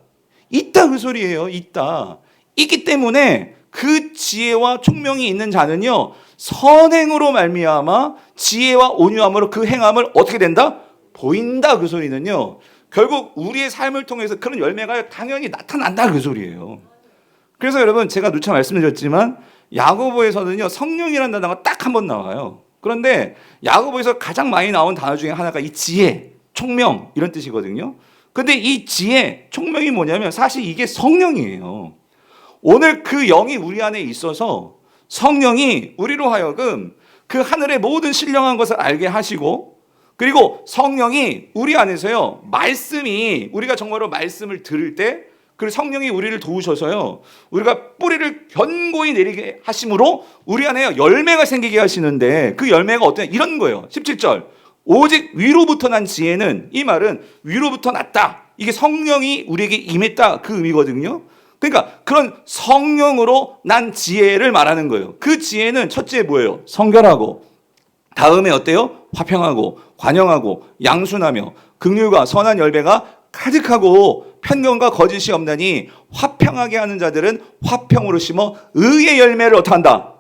있다 그 소리예요. 있다. 있기 때문에 그 지혜와 총명이 있는 자는요. 선행으로 말미암아 지혜와 온유함으로 그 행함을 어떻게 된다? 보인다 그 소리는요. 결국 우리의 삶을 통해서 그런 열매가 당연히 나타난다 그 소리예요. 그래서 여러분 제가 누차 말씀드렸지만 야고보에서는요 성령이라는 단어가 딱 한 번 나와요. 그런데 야고보에서 가장 많이 나온 단어 중에 하나가 이 지혜, 총명 이런 뜻이거든요. 근데 이 지혜, 총명이 뭐냐면 사실 이게 성령이에요. 오늘 그 영이 우리 안에 있어서 성령이 우리로 하여금 그 하늘의 모든 신령한 것을 알게 하시고 그리고 성령이 우리 안에서요 말씀이 우리가 정말로 말씀을 들을 때 그 성령이 우리를 도우셔서요 우리가 뿌리를 견고히 내리게 하심으로 우리 안에 열매가 생기게 하시는데 그 열매가 어떠냐 이런 거예요. 17절 오직 위로부터 난 지혜는 이 말은 위로부터 났다. 이게 성령이 우리에게 임했다 그 의미거든요. 그러니까 그런 성령으로 난 지혜를 말하는 거예요. 그 지혜는 첫째 뭐예요? 성결하고 다음에 어때요? 화평하고 관영하고 양순하며 긍휼과 선한 열매가 가득하고 편견과 거짓이 없나니 화평하게 하는 자들은 화평으로 심어 의의 열매를 어떻게 한다?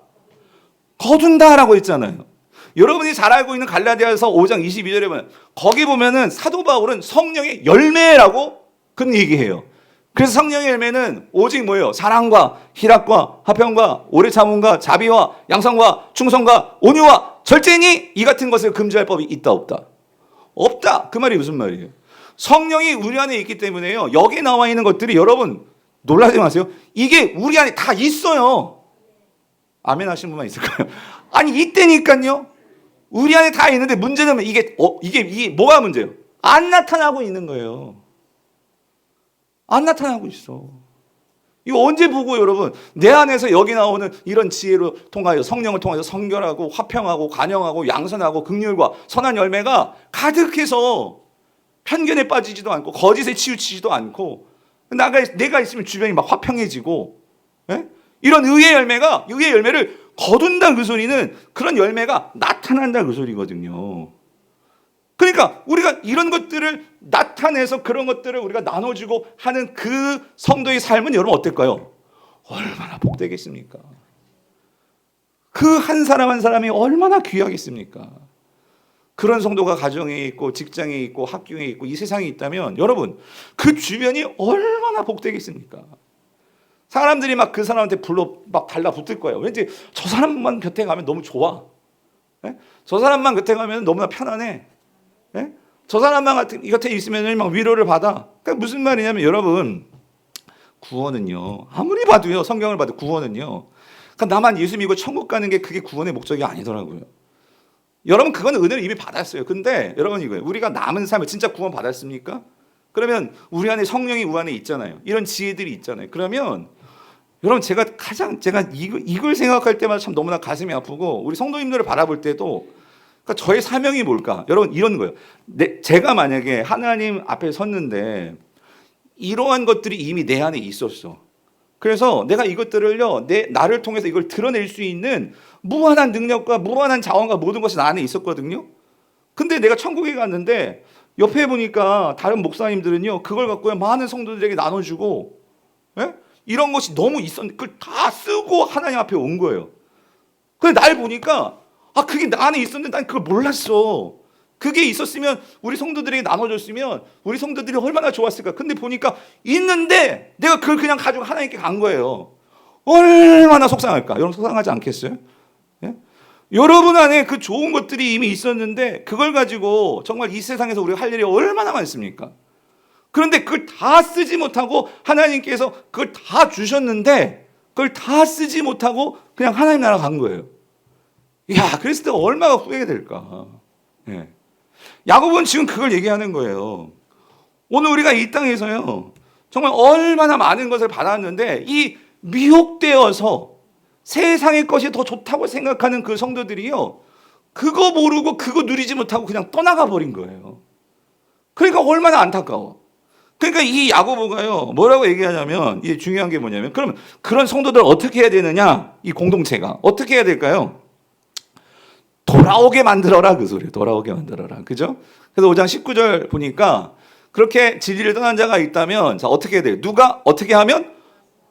거둔다라고 했잖아요. 여러분이 잘 알고 있는 갈라디아서 5장 22절에 보면 거기 보면은 사도 바울은 성령의 열매라고 그런 얘기해요. 그래서 성령의 열매는 오직 뭐예요? 사랑과 희락과 화평과 오래 참음과 자비와 양성과 충성과 온유와 절제니 이 같은 것을 금지할 법이 있다 없다? 없다. 그 말이 무슨 말이에요? 성령이 우리 안에 있기 때문에요. 여기 나와 있는 것들이 여러분 놀라지 마세요. 이게 우리 안에 다 있어요. 아멘 하신 분만 있을까요? 아니 있다니까요. 우리 안에 다 있는데 문제는 이게 뭐가 문제예요? 안 나타나고 있는 거예요. 안 나타나고 있어. 이거 언제 보고 여러분 내 안에서 여기 나오는 이런 지혜로 통하여 성령을 통해서 성결하고 화평하고 관영하고 양선하고 긍휼과 선한 열매가 가득해서 편견에 빠지지도 않고 거짓에 치우치지도 않고 내가 있으면 주변이 막 화평해지고 예? 이런 의의 열매를 거둔다 그 소리는 그런 열매가 나타난다 그 소리거든요. 그러니까 우리가 이런 것들을 나타내서 그런 것들을 우리가 나눠주고 하는 그 성도의 삶은 여러분 어떨까요? 얼마나 복되겠습니까? 그 한 사람 한 사람이 얼마나 귀하겠습니까? 그런 성도가 가정에 있고 직장에 있고 학교에 있고 이 세상에 있다면 여러분 그 주변이 얼마나 복되겠습니까? 사람들이 막 그 사람한테 막 달라붙을 거예요. 왠지 저 사람만 곁에 가면 너무 좋아. 네? 저 사람만 곁에 가면 너무나 편안해. 네? 저 사람만 곁에 있으면 막 위로를 받아. 그러니까 무슨 말이냐면 여러분 구원은요 아무리 봐도요 성경을 봐도 구원은요 그러니까 나만 예수 믿고 천국 가는 게 그게 구원의 목적이 아니더라고요. 여러분 그건 은혜를 이미 받았어요. 근데 여러분 이거예요. 우리가 남은 삶을 진짜 구원 받았습니까? 그러면 우리 안에 성령이 우리 안에 있잖아요. 이런 지혜들이 있잖아요. 그러면 여러분 제가 이걸 생각할 때마다 참 너무나 가슴이 아프고 우리 성도님들을 바라볼 때도 그러니까 저의 사명이 뭘까? 여러분 이런 거예요. 제가 만약에 하나님 앞에 섰는데 이러한 것들이 이미 내 안에 있었어. 그래서 내가 이것들을요 나를 통해서 이걸 드러낼 수 있는 무한한 능력과 무한한 자원과 모든 것이 나 안에 있었거든요. 근데 내가 천국에 갔는데 옆에 보니까 다른 목사님들은요 그걸 갖고 많은 성도들에게 나눠주고 예? 이런 것이 너무 있었는데 그걸 다 쓰고 하나님 앞에 온 거예요. 근데 날 보니까 그게 나 안에 있었는데 난 그걸 몰랐어. 그게 있었으면 우리 성도들에게 나눠줬으면 우리 성도들이 얼마나 좋았을까. 근데 보니까 있는데 내가 그걸 그냥 가지고 하나님께 간 거예요. 얼마나 속상할까? 여러분 속상하지 않겠어요? 예? 여러분 안에 그 좋은 것들이 이미 있었는데 그걸 가지고 정말 이 세상에서 우리가 할 일이 얼마나 많습니까? 그런데 그걸 다 쓰지 못하고 하나님께서 그걸 다 주셨는데 그걸 다 쓰지 못하고 그냥 하나님 나라 간 거예요. 야, 그랬을 때 얼마나 후회가 될까? 예. 야곱은 지금 그걸 얘기하는 거예요. 오늘 우리가 이 땅에서요, 정말 얼마나 많은 것을 받았는데 이 미혹되어서 세상의 것이 더 좋다고 생각하는 그 성도들이요, 그거 모르고 그거 누리지 못하고 그냥 떠나가 버린 거예요. 그러니까 얼마나 안타까워. 그러니까 이 야고보가요, 뭐라고 얘기하냐면, 이게 중요한 게 뭐냐면, 그러면 그런 성도들 어떻게 해야 되느냐? 이 공동체가 어떻게 해야 될까요? 돌아오게 만들어라, 그 소리예요. 돌아오게 만들어라. 그죠? 그래서 5장 19절 보니까 그렇게 진리를 떠난 자가 있다면, 자, 어떻게 해야 돼요? 누가 어떻게 하면?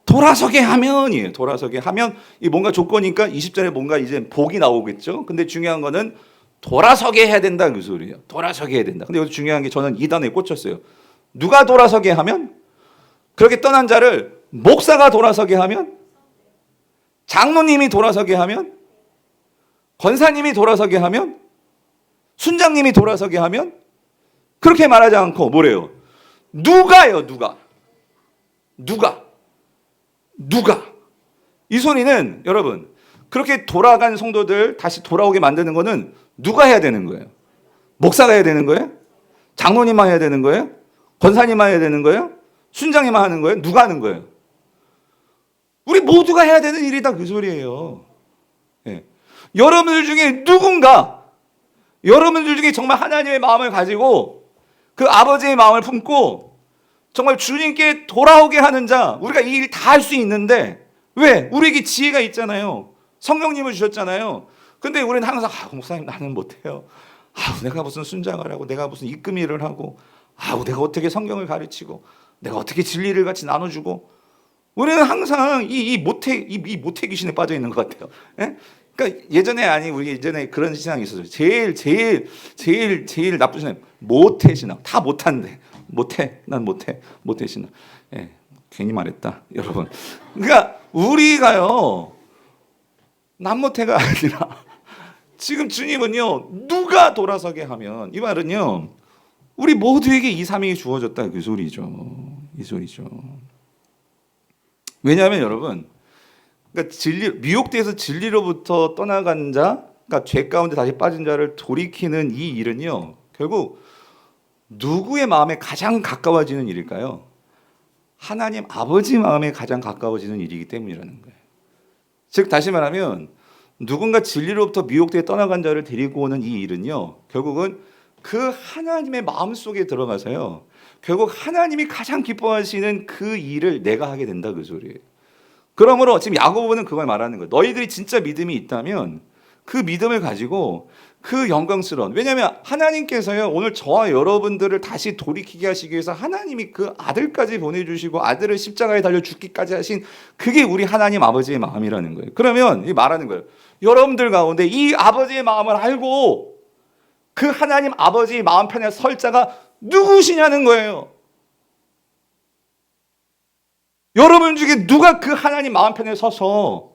돌아서게 하면이에요. 돌아서게 하면, 이 뭔가 조건이니까 20절에 뭔가 이제 복이 나오겠죠? 근데 중요한 거는 돌아서게 해야 된다, 그 소리예요. 돌아서게 해야 된다. 근데 여기서 중요한 게 저는 이 단어에 꽂혔어요. 누가 돌아서게 하면? 그렇게 떠난 자를 목사가 돌아서게 하면? 장로님이 돌아서게 하면? 권사님이 돌아서게 하면? 순장님이 돌아서게 하면? 그렇게 말하지 않고 뭐래요? 누가요, 누가? 이 소리는 여러분, 그렇게 돌아간 성도들 다시 돌아오게 만드는 거는 누가 해야 되는 거예요? 목사가 해야 되는 거예요? 장로님만 해야 되는 거예요? 권사님만 해야 되는 거예요? 순장님만 하는 거예요? 누가 하는 거예요? 우리 모두가 해야 되는 일이다, 그 소리예요. 예. 여러분들 중에 누군가, 여러분들 중에 정말 하나님의 마음을 가지고 그 아버지의 마음을 품고 정말 주님께 돌아오게 하는 자, 우리가 이 일 다 할 수 있는데, 왜? 우리에게 지혜가 있잖아요. 성령님을 주셨잖아요. 근데 우리는 항상, 목사님 나는 못해요. 내가 무슨 순장을 하고, 내가 무슨 입금 일을 하고, 내가 어떻게 성경을 가르치고, 내가 어떻게 진리를 같이 나눠주고, 우리는 항상 이 모태 귀신에 빠져 있는 것 같아요. 예? 그러니까 우리 예전에 그런 신앙이 있었어요. 제일 나쁜 신앙, 모태 신앙. 다 못한데. 난 모태 신앙. 예, 괜히 말했다, 여러분. 그러니까 우리가요, 남모태가 아니라 지금 주님은요, 누가 돌아서게 하면, 이 말은요, 우리 모두에게 이 사명이 주어졌다, 그 소리죠. 이 소리죠. 왜냐하면 여러분, 그러니까 미혹돼서 진리로부터 떠나간 자, 그러니까 죄 가운데 다시 빠진 자를 돌이키는 이 일은요, 결국 누구의 마음에 가장 가까워지는 일일까요? 하나님 아버지 마음에 가장 가까워지는 일이기 때문이라는 거예요. 즉 다시 말하면 누군가 진리로부터 미혹되어 떠나간 자를 데리고 오는 이 일은요, 결국은 그 하나님의 마음 속에 들어가서요, 결국 하나님이 가장 기뻐하시는 그 일을 내가 하게 된다, 그 소리예요. 그러므로 지금 야고보는 그걸 말하는 거예요. 너희들이 진짜 믿음이 있다면 그 믿음을 가지고 그 영광스러운, 왜냐하면 하나님께서요, 오늘 저와 여러분들을 다시 돌이키게 하시기 위해서 하나님이 그 아들까지 보내주시고 아들을 십자가에 달려 죽기까지 하신, 그게 우리 하나님 아버지의 마음이라는 거예요. 그러면 이 말하는 거예요. 여러분들 가운데 이 아버지의 마음을 알고 그 하나님 아버지의 마음 편에 설 자가 누구시냐는 거예요. 여러분 중에 누가 그 하나님 마음 편에 서서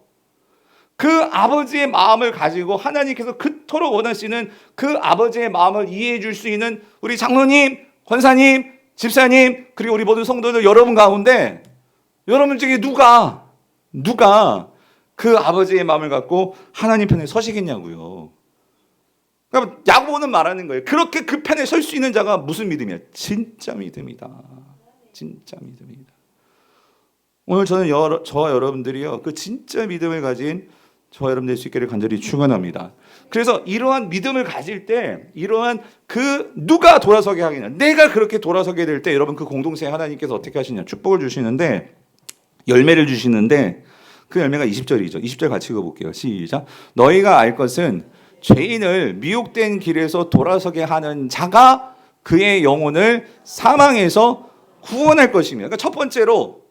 그 아버지의 마음을 가지고 하나님께서 그토록 원하시는 그 아버지의 마음을 이해해 줄 수 있는 우리 장로님, 권사님, 집사님, 그리고 우리 모든 성도들 여러분 가운데 여러분 중에 누가 그 아버지의 마음을 갖고 하나님 편에 서시겠냐고요. 그러니까 야고보는 말하는 거예요. 그렇게 그 편에 설 수 있는 자가 무슨 믿음이야? 진짜 믿음이다. 진짜 믿음이다. 오늘 저는 저와 여러분들이요, 그 진짜 믿음을 가진 저와 여러분 될 수 있기를 간절히 축원합니다. 그래서 이러한 믿음을 가질 때, 이러한 그 누가 돌아서게 하겠냐, 내가 그렇게 돌아서게 될 때 여러분 그 공동체에 하나님께서 어떻게 하시냐, 축복을 주시는데, 열매를 주시는데, 그 열매가 20절이죠. 20절 같이 읽어볼게요. 시작. 너희가 알 것은 죄인을 미혹된 길에서 돌아서게 하는 자가 그의 영혼을 사망에서 구원할 것이며, 그러니까 첫 번째로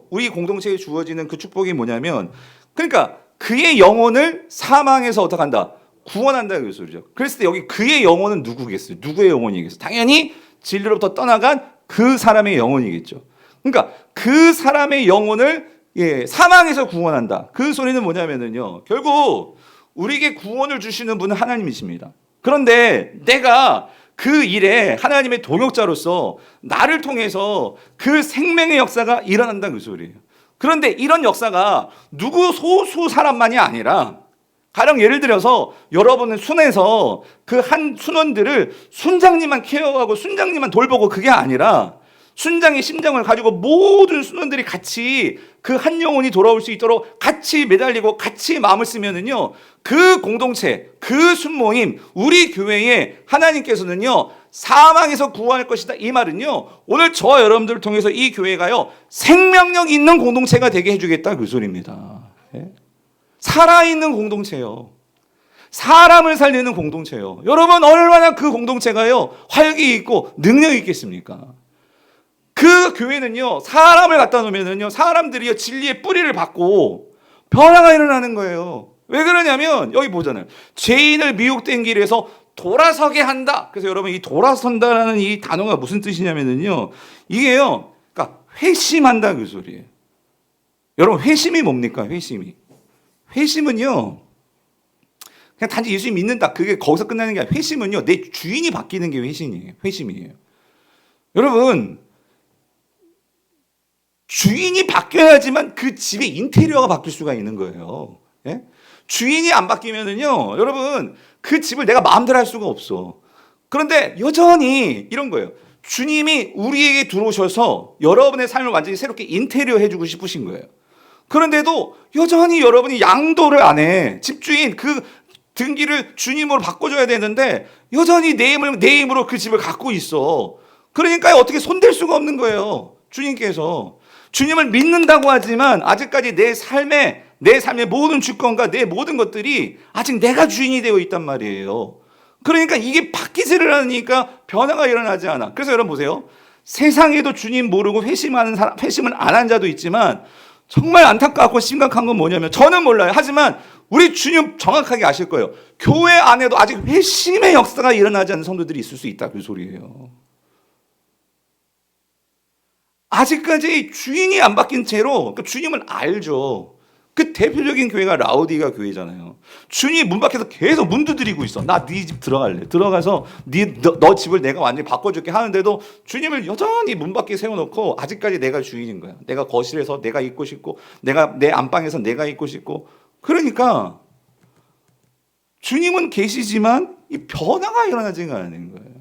우리 공동체에 주어지는 그 축복이 뭐냐면, 그러니까 그의 영혼을 사망에서 어떻게 한다? 구원한다, 그 소리죠. 그랬을 때 여기 그의 영혼은 누구겠어요? 누구의 영혼이겠어요? 당연히 진리로부터 떠나간 그 사람의 영혼이겠죠. 그러니까 그 사람의 영혼을 사망에서 구원한다. 그 소리는 뭐냐면은요, 결국 우리에게 구원을 주시는 분은 하나님이십니다. 그런데 내가 그 일에 하나님의 동역자로서 나를 통해서 그 생명의 역사가 일어난다, 그 소리예요. 그런데 이런 역사가 누구 소수 사람만이 아니라, 가령 예를 들어서 여러분은 순에서 그 한 순원들을 순장님만 케어하고 순장님만 돌보고 그게 아니라 순장의 심장을 가지고 모든 순원들이 같이 그 한 영혼이 돌아올 수 있도록 같이 매달리고 같이 마음을 쓰면은요, 그 공동체, 그 순모임, 우리 교회에 하나님께서는요, 사망에서 구원할 것이다. 이 말은요, 오늘 저와 여러분들을 통해서 이 교회가요, 생명력 있는 공동체가 되게 해주겠다, 그 소리입니다. 살아있는 공동체요. 사람을 살리는 공동체요. 여러분, 얼마나 그 공동체가요, 활기 있고 능력이 있겠습니까? 그 교회는요, 사람을 갖다 놓으면은요, 사람들이요, 진리의 뿌리를 받고 변화가 일어나는 거예요. 왜 그러냐면, 여기 보잖아요. 죄인을 미혹된 길에서 돌아서게 한다. 그래서 여러분, 이 돌아선다라는 이 단어가 무슨 뜻이냐면은요, 이게요, 그러니까 회심한다, 그 소리예요. 여러분, 회심이 뭡니까? 회심은요, 그냥 단지 예수 믿는다. 그게 거기서 끝나는 게 아니라, 회심은요, 내 주인이 바뀌는 게 회심이에요. 여러분, 주인이 바뀌어야지만 그 집의 인테리어가 바뀔 수가 있는 거예요. 예? 주인이 안 바뀌면은요, 여러분, 그 집을 내가 마음대로 할 수가 없어. 그런데 여전히 이런 거예요. 주님이 우리에게 들어오셔서 여러분의 삶을 완전히 새롭게 인테리어 해주고 싶으신 거예요. 그런데도 여전히 여러분이 양도를 안 해. 집주인 그 등기를 주님으로 바꿔줘야 되는데 여전히 내 힘으로 그 집을 갖고 있어. 그러니까 어떻게 손댈 수가 없는 거예요. 주님께서. 주님을 믿는다고 하지만 아직까지 내 삶의 모든 주권과 내 모든 것들이 아직 내가 주인이 되어 있단 말이에요. 그러니까 이게 바뀌지를 않으니까 변화가 일어나지 않아. 그래서 여러분 보세요. 세상에도 주님 모르고 회심을 안 한 자도 있지만 정말 안타깝고 심각한 건 뭐냐면, 저는 몰라요. 하지만 우리 주님 정확하게 아실 거예요. 교회 안에도 아직 회심의 역사가 일어나지 않는 성도들이 있을 수 있다, 그 소리예요. 아직까지 주인이 안 바뀐 채로, 그러니까 주님을 알죠. 그 대표적인 교회가 라오디가 교회잖아요. 주님이 문 밖에서 계속 문 두드리고 있어. 나 네 집 들어갈래. 들어가서 너 집을 내가 완전히 바꿔줄게 하는데도 주님을 여전히 문 밖에 세워놓고 아직까지 내가 주인인 거야. 내가 거실에서 내가 있고 싶고, 내가 내 안방에서 내가 있고 싶고. 그러니까 주님은 계시지만 이 변화가 일어나지가 않는 거예요,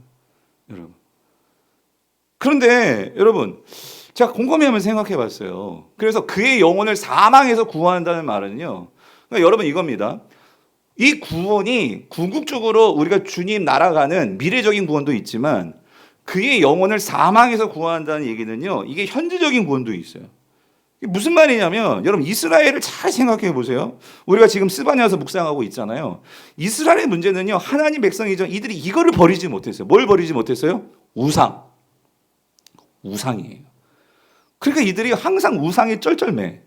여러분. 그런데 여러분, 제가 곰곰이 한번 생각해 봤어요. 그래서 그의 영혼을 사망에서 구원한다는 말은요, 그러니까 여러분 이겁니다. 이 구원이 궁극적으로 우리가 주님 날아가는 미래적인 구원도 있지만, 그의 영혼을 사망에서 구원한다는 얘기는요, 이게 현재적인 구원도 있어요. 이게 무슨 말이냐면, 여러분 이스라엘을 잘 생각해 보세요. 우리가 지금 스바냐에서 묵상하고 있잖아요. 이스라엘의 문제는요, 하나님 백성이죠. 이들이 이거를 버리지 못했어요. 뭘 버리지 못했어요? 우상이에요. 그러니까 이들이 항상 우상에 쩔쩔매.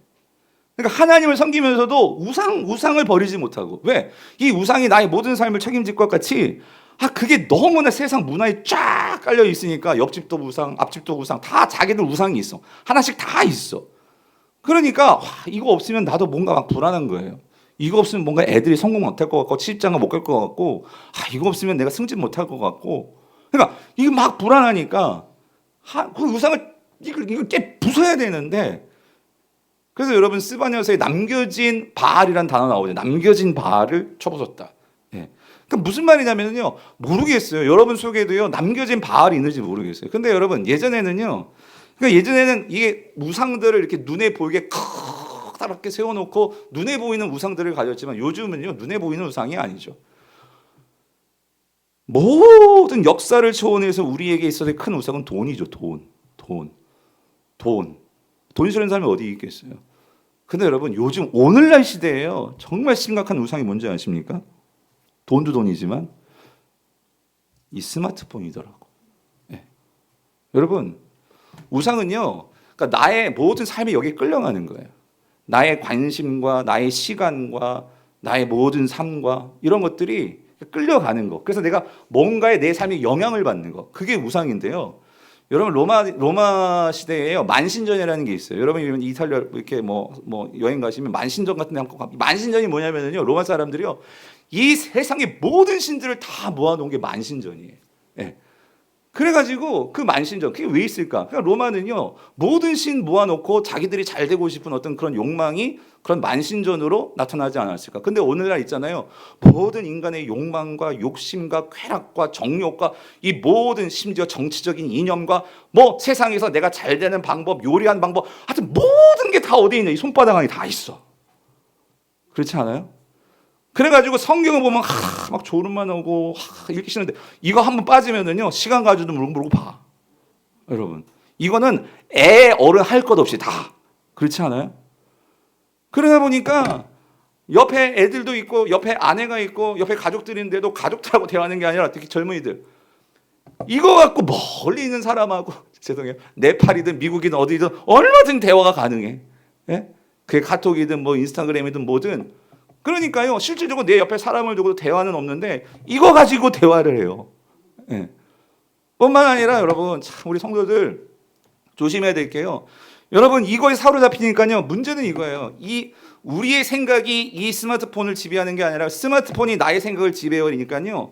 그러니까 하나님을 섬기면서도 우상을 버리지 못하고. 왜? 이 우상이 나의 모든 삶을 책임질 것 같이, 그게 너무나 세상 문화에 쫙 깔려 있으니까 옆집도 우상, 앞집도 우상, 다 자기들 우상이 있어. 하나씩 다 있어. 그러니까 이거 없으면 나도 뭔가 막 불안한 거예요. 이거 없으면 뭔가 애들이 성공 못할 것 같고, 시집장가 못 갈 것 같고, 이거 없으면 내가 승진 못할 것 같고. 그러니까 이게 막 불안하니까 그 우상을 이걸 깨 부숴야 되는데, 그래서 여러분 스바냐서에 남겨진 바알이란 단어 나오죠. 남겨진 바알을 쳐부쉈다. 예. 그러니까 무슨 말이냐면요, 모르겠어요. 여러분 속에도요 남겨진 바알이 있는지 모르겠어요. 근데 여러분 예전에는 이게 우상들을 이렇게 눈에 보이게 커다랗게 세워놓고 눈에 보이는 우상들을 가졌지만, 요즘은요 눈에 보이는 우상이 아니죠. 모든 역사를 초월해서 우리에게 있어서의 큰 우상은 돈이죠. 돈 쓰는 사람이 어디 있겠어요? 근데 여러분 요즘 오늘날 시대에요, 정말 심각한 우상이 뭔지 아십니까? 돈도 돈이지만 이 스마트폰이더라고. 네. 여러분 우상은요, 그러니까 나의 모든 삶이 여기에 끌려가는 거예요. 나의 관심과 나의 시간과 나의 모든 삶과 이런 것들이 끌려가는 거. 그래서 내가 뭔가에 내 삶에 영향을 받는 거. 그게 우상인데요. 여러분 로마 시대에요 만신전이라는 게 있어요. 여러분 이탈리아 이렇게 뭐 여행 가시면 만신전 같은 데 한번 가. 만신전이 뭐냐면요 로마 사람들이요 이 세상의 모든 신들을 다 모아놓은 게 만신전이에요. 예. 그래가지고 그 만신전 그게 왜 있을까? 그러니까 로마는요 모든 신 모아놓고 자기들이 잘 되고 싶은 어떤 그런 욕망이 그런 만신전으로 나타나지 않았을까? 근데 오늘날 있잖아요 모든 인간의 욕망과 욕심과 쾌락과 정욕과 이 모든 심지어 정치적인 이념과 뭐 세상에서 내가 잘 되는 방법, 요리하는 방법, 하여튼 모든 게 다 어디 있냐? 이 손바닥 안에 다 있어. 그렇지 않아요? 그래가지고 성경을 보면 막 졸음만 오고 읽기 싫은데 이거 한번 빠지면은요 시간 가지고도 모르고 봐. 여러분 이거는 어른 할 것 없이 다 그렇지 않아요? 그러다 보니까 옆에 애들도 있고 옆에 아내가 있고 옆에 가족들인데도 가족들하고 대화하는 게 아니라 특히 젊은이들 이거 갖고 멀리 있는 사람하고 죄송해요 네팔이든 미국이든 어디든 얼마든 대화가 가능해. 예? 그게 카톡이든 뭐 인스타그램이든 뭐든 그러니까요 실질적으로 내 옆에 사람을 두고 대화는 없는데 이거 가지고 대화를 해요. 예. 뿐만 아니라 여러분 참 우리 성도들 조심해야 될 게요. 여러분 이거에 사로잡히니까요 문제는 이거예요. 우리의 생각이 이 스마트폰을 지배하는 게 아니라 스마트폰이 나의 생각을 지배해버리니까요.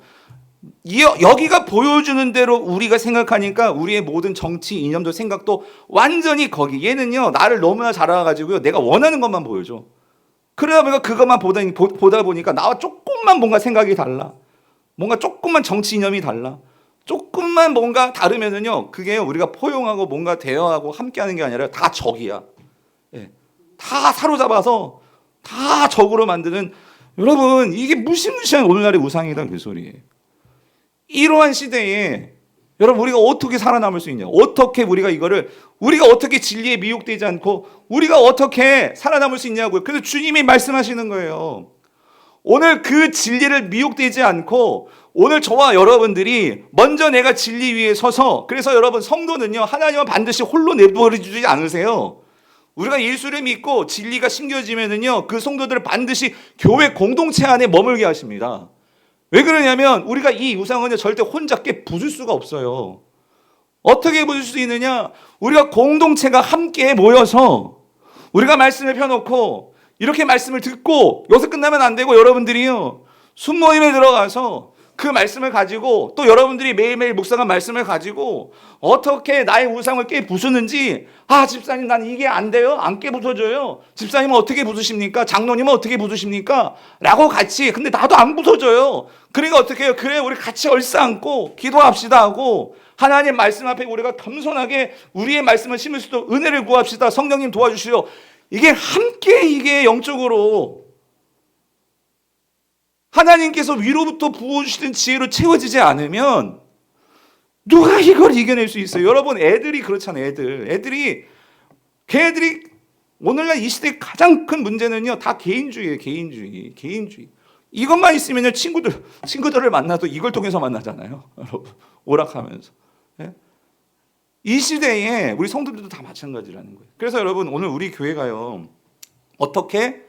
여기가 보여주는 대로 우리가 생각하니까 우리의 모든 정치 이념도 생각도 완전히 거기. 얘는요 나를 너무나 잘 알아가지고요 내가 원하는 것만 보여줘. 그러다 보니까 그것만 보다 보니까 나와 조금만 뭔가 생각이 달라. 뭔가 조금만 정치 이념이 달라. 조금만 뭔가 다르면은요 그게 우리가 포용하고 뭔가 대화하고 함께하는 게 아니라 다 적이야. 예. 다 사로잡아서 다 적으로 만드는 여러분 이게 무시무시한 오늘날의 우상이다 그 소리예요. 이러한 시대에 여러분 우리가 어떻게 살아남을 수 있냐? 어떻게 우리가 어떻게 진리에 미혹되지 않고 우리가 어떻게 살아남을 수 있냐고요. 그래서 주님이 말씀하시는 거예요. 오늘 그 진리를 미혹되지 않고 오늘 저와 여러분들이 먼저 내가 진리 위에 서서 그래서 여러분 성도는요 하나님은 반드시 홀로 내버려주지 않으세요. 우리가 예수를 믿고 진리가 심겨지면은요 그 성도들을 반드시 교회 공동체 안에 머물게 하십니다. 왜 그러냐면 우리가 이 우상은 절대 혼자 깨 부술 수가 없어요. 어떻게 부술 수 있느냐? 우리가 공동체가 함께 모여서 우리가 말씀을 펴놓고 이렇게 말씀을 듣고 여기서 끝나면 안 되고 여러분들이요 순모임에 들어가서 그 말씀을 가지고 또 여러분들이 매일매일 묵상한 말씀을 가지고 어떻게 나의 우상을 깨 부수는지 집사님 난 이게 안 돼요. 안 깨 부서져요. 집사님은 어떻게 부수십니까? 장로님은 어떻게 부수십니까? 라고 같이 근데 나도 안 부서져요. 그러니까 어떻게 해요? 그래 우리 같이 얼싸안고 기도합시다 하고 하나님 말씀 앞에 우리가 겸손하게 우리의 말씀을 심을 수 있도록 은혜를 구합시다. 성령님 도와주시오. 이게 함께 이게 영적으로 하나님께서 위로부터 부어주시는 지혜로 채워지지 않으면 누가 이걸 이겨낼 수 있어요? 여러분 애들이 그렇잖아요. 애들이 오늘날 이 시대의 가장 큰 문제는요 다 개인주의예요. 개인주의. 이것만 있으면요 친구들을 만나도 이걸 통해서 만나잖아요. 여러분 오락하면서. 예? 이 시대에 우리 성도들도 다 마찬가지라는 거예요. 그래서 여러분 오늘 우리 교회가요 어떻게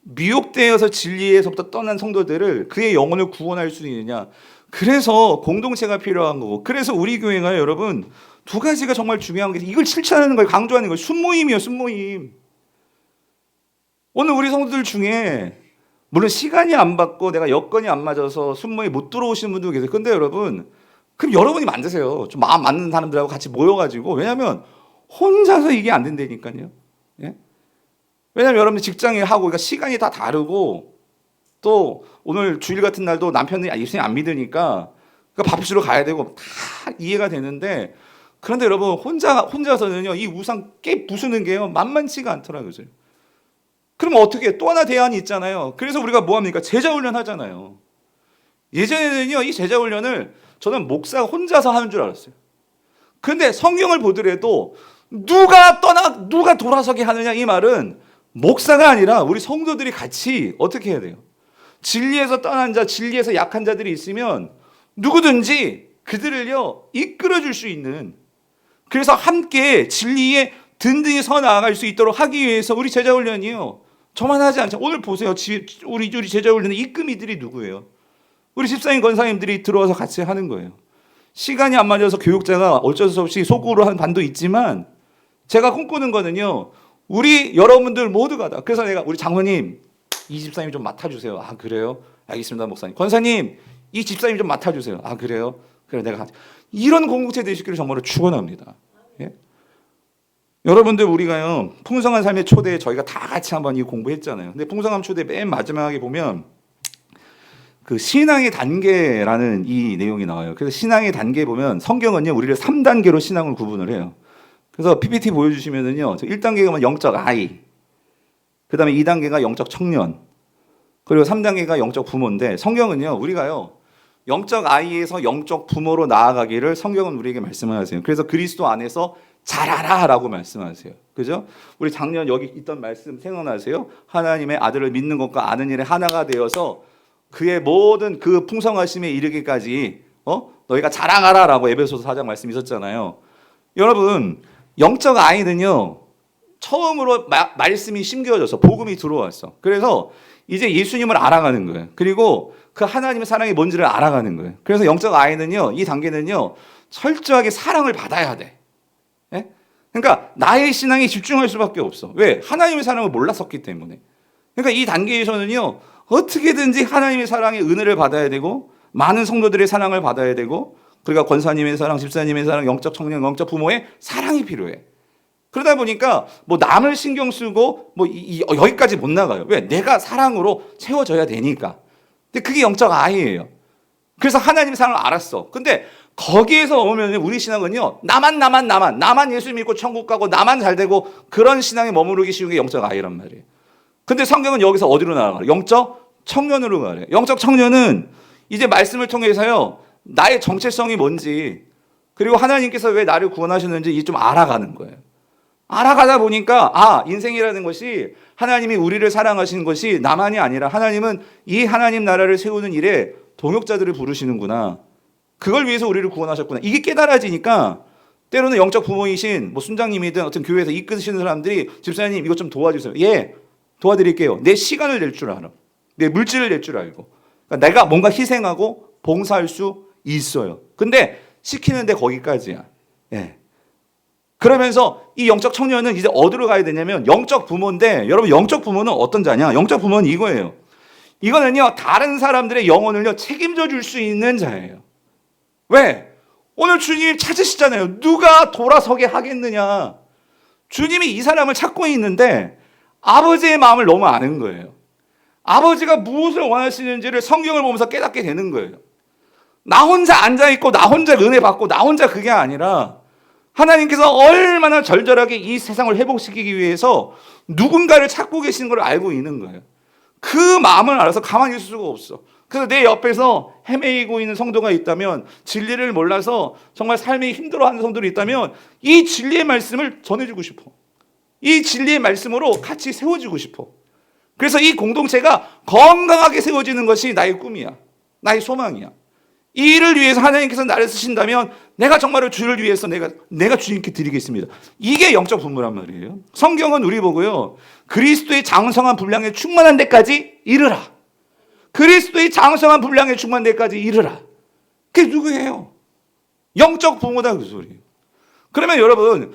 미혹되어서 진리에서부터 떠난 성도들을 그의 영혼을 구원할 수 있느냐. 그래서 공동체가 필요한 거고 그래서 우리 교회가 여러분 두 가지가 정말 중요한 게 이걸 실천하는 거예요. 강조하는 거예요. 순모임이요. 순모임. 오늘 우리 성도들 중에 물론 시간이 안 받고 내가 여건이 안 맞아서 순모임 못 들어오시는 분도 계세요. 근데 여러분 그럼 여러분이 만드세요. 좀 마음 맞는 사람들하고 같이 모여가지고 왜냐하면 혼자서 이게 안 된다니까요. 예? 왜냐하면 여러분들 직장에 하고 그러니까 시간이 다 다르고 또 오늘 주일 같은 날도 남편이 예수님 안 믿으니까 밥 주러 가야 되고 다 이해가 되는데 그런데 여러분 혼자서는요 이 우상 깨 부수는 게요 만만치가 않더라고요. 그럼 어떻게 해요? 또 하나 대안이 있잖아요. 그래서 우리가 뭐 합니까? 제자 훈련 하잖아요. 예전에는요 이 제자 훈련을 저는 목사가 혼자서 하는 줄 알았어요. 그런데 성경을 보더라도 누가 돌아서게 하느냐 이 말은 목사가 아니라 우리 성도들이 같이 어떻게 해야 돼요? 진리에서 떠난 자, 진리에서 약한 자들이 있으면 누구든지 그들을요 이끌어줄 수 있는 그래서 함께 진리에 든든히 서 나아갈 수 있도록 하기 위해서 우리 제자훈련이요 저만 하지 않죠. 오늘 보세요. 우리 제자훈련의 이끌이들이 누구예요? 우리 집사님 권사님들이 들어와서 같이 하는 거예요. 시간이 안 맞아서 교육자가 어쩔 수 없이 소극으로 한 반도 있지만 제가 꿈꾸는 거는요. 우리 여러분들 모두가 다. 그래서 내가 우리 장로님 이 집사님 좀 맡아주세요. 아 그래요? 알겠습니다 목사님. 권사님 이 집사님 좀 맡아주세요. 아 그래요? 그래 내가 이런 공동체 되시기를 정말로 축원합니다. 예? 여러분들 우리가요 풍성한 삶의 초대에 저희가 다 같이 한번 이 공부했잖아요. 근데 풍성한 초대 맨 마지막에 보면 그 신앙의 단계라는 이 내용이 나와요. 그래서 신앙의 단계 보면 성경은요 우리를 3단계로 신앙을 구분을 해요. 그래서 PPT 보여주시면은요 1단계가 영적 아이, 그 다음에 2단계가 영적 청년, 그리고 3단계가 영적 부모인데 성경은요 우리가요 영적 아이에서 영적 부모로 나아가기를 성경은 우리에게 말씀하세요. 그래서 그리스도 안에서 자라라라고 말씀하세요. 그죠? 우리 작년 여기 있던 말씀 생각나세요? 하나님의 아들을 믿는 것과 아는 일에 하나가 되어서 그의 모든 그 풍성하심에 이르기까지 너희가 자랑하라라고 에베소서 4장 말씀 있었잖아요. 여러분 영적 아이는요 처음으로 말씀이 심겨져서 복음이 들어왔어. 그래서 이제 예수님을 알아가는 거예요. 그리고 그 하나님의 사랑이 뭔지를 알아가는 거예요. 그래서 영적 아이는요 이 단계는요 철저하게 사랑을 받아야 돼. 예? 그러니까 나의 신앙에 집중할 수밖에 없어. 왜? 하나님의 사랑을 몰랐었기 때문에. 그러니까 이 단계에서는요 어떻게든지 하나님의 사랑의 은혜를 받아야 되고 많은 성도들의 사랑을 받아야 되고 그러니까 권사님의 사랑, 집사님의 사랑, 영적 청년, 영적 부모의 사랑이 필요해. 그러다 보니까 뭐 남을 신경 쓰고 뭐 여기까지 못 나가요. 왜? 내가 사랑으로 채워져야 되니까. 근데 그게 영적 아이예요. 그래서 하나님의 사랑을 알았어. 근데 거기에서 오면 우리 신앙은요 나만 예수 믿고 천국 가고 나만 잘 되고 그런 신앙에 머무르기 쉬운 게 영적 아이란 말이에요. 근데 성경은 여기서 어디로 나아가요? 영적 청년으로 가래. 영적 청년은 이제 말씀을 통해서요 나의 정체성이 뭔지 그리고 하나님께서 왜 나를 구원하셨는지 이제 좀 알아가는 거예요. 알아가다 보니까 인생이라는 것이 하나님이 우리를 사랑하신 것이 나만이 아니라 하나님은 이 하나님 나라를 세우는 일에 동역자들을 부르시는구나. 그걸 위해서 우리를 구원하셨구나. 이게 깨달아지니까 때로는 영적 부모이신 뭐 순장님이든 어떤 교회에서 이끄시는 사람들이 집사님 이것 좀 도와주세요. 예, 도와드릴게요. 내 시간을 낼 줄 알아. 내 물질을 낼 줄 알고. 그러니까 내가 뭔가 희생하고 봉사할 수 있어요. 근데 시키는데 거기까지야. 예. 그러면서 이 영적 청년은 이제 어디로 가야 되냐면 영적 부모인데 여러분 영적 부모는 어떤 자냐? 영적 부모는 이거예요. 이거는요 다른 사람들의 영혼을요 책임져 줄 수 있는 자예요. 왜? 오늘 주님 찾으시잖아요. 누가 돌아서게 하겠느냐? 주님이 이 사람을 찾고 있는데 아버지의 마음을 너무 아는 거예요. 아버지가 무엇을 원하시는지를 성경을 보면서 깨닫게 되는 거예요. 나 혼자 앉아있고 나 혼자 은혜 받고 나 혼자 그게 아니라 하나님께서 얼마나 절절하게 이 세상을 회복시키기 위해서 누군가를 찾고 계시는 걸 알고 있는 거예요. 그 마음을 알아서 가만히 있을 수가 없어. 그래서 내 옆에서 헤매이고 있는 성도가 있다면 진리를 몰라서 정말 삶이 힘들어하는 성도들이 있다면 이 진리의 말씀을 전해주고 싶어. 이 진리의 말씀으로 같이 세워주고 싶어. 그래서 이 공동체가 건강하게 세워지는 것이 나의 꿈이야. 나의 소망이야. 이 일을 위해서 하나님께서 나를 쓰신다면 내가 정말로 주를 위해서 내가 주님께 드리겠습니다. 이게 영적 부모란 말이에요. 성경은 우리 보고요. 그리스도의 장성한 분량에 충만한 데까지 이르라. 그리스도의 장성한 분량에 충만한 데까지 이르라. 그게 누구예요? 영적 부모다 그 소리예요. 그러면 여러분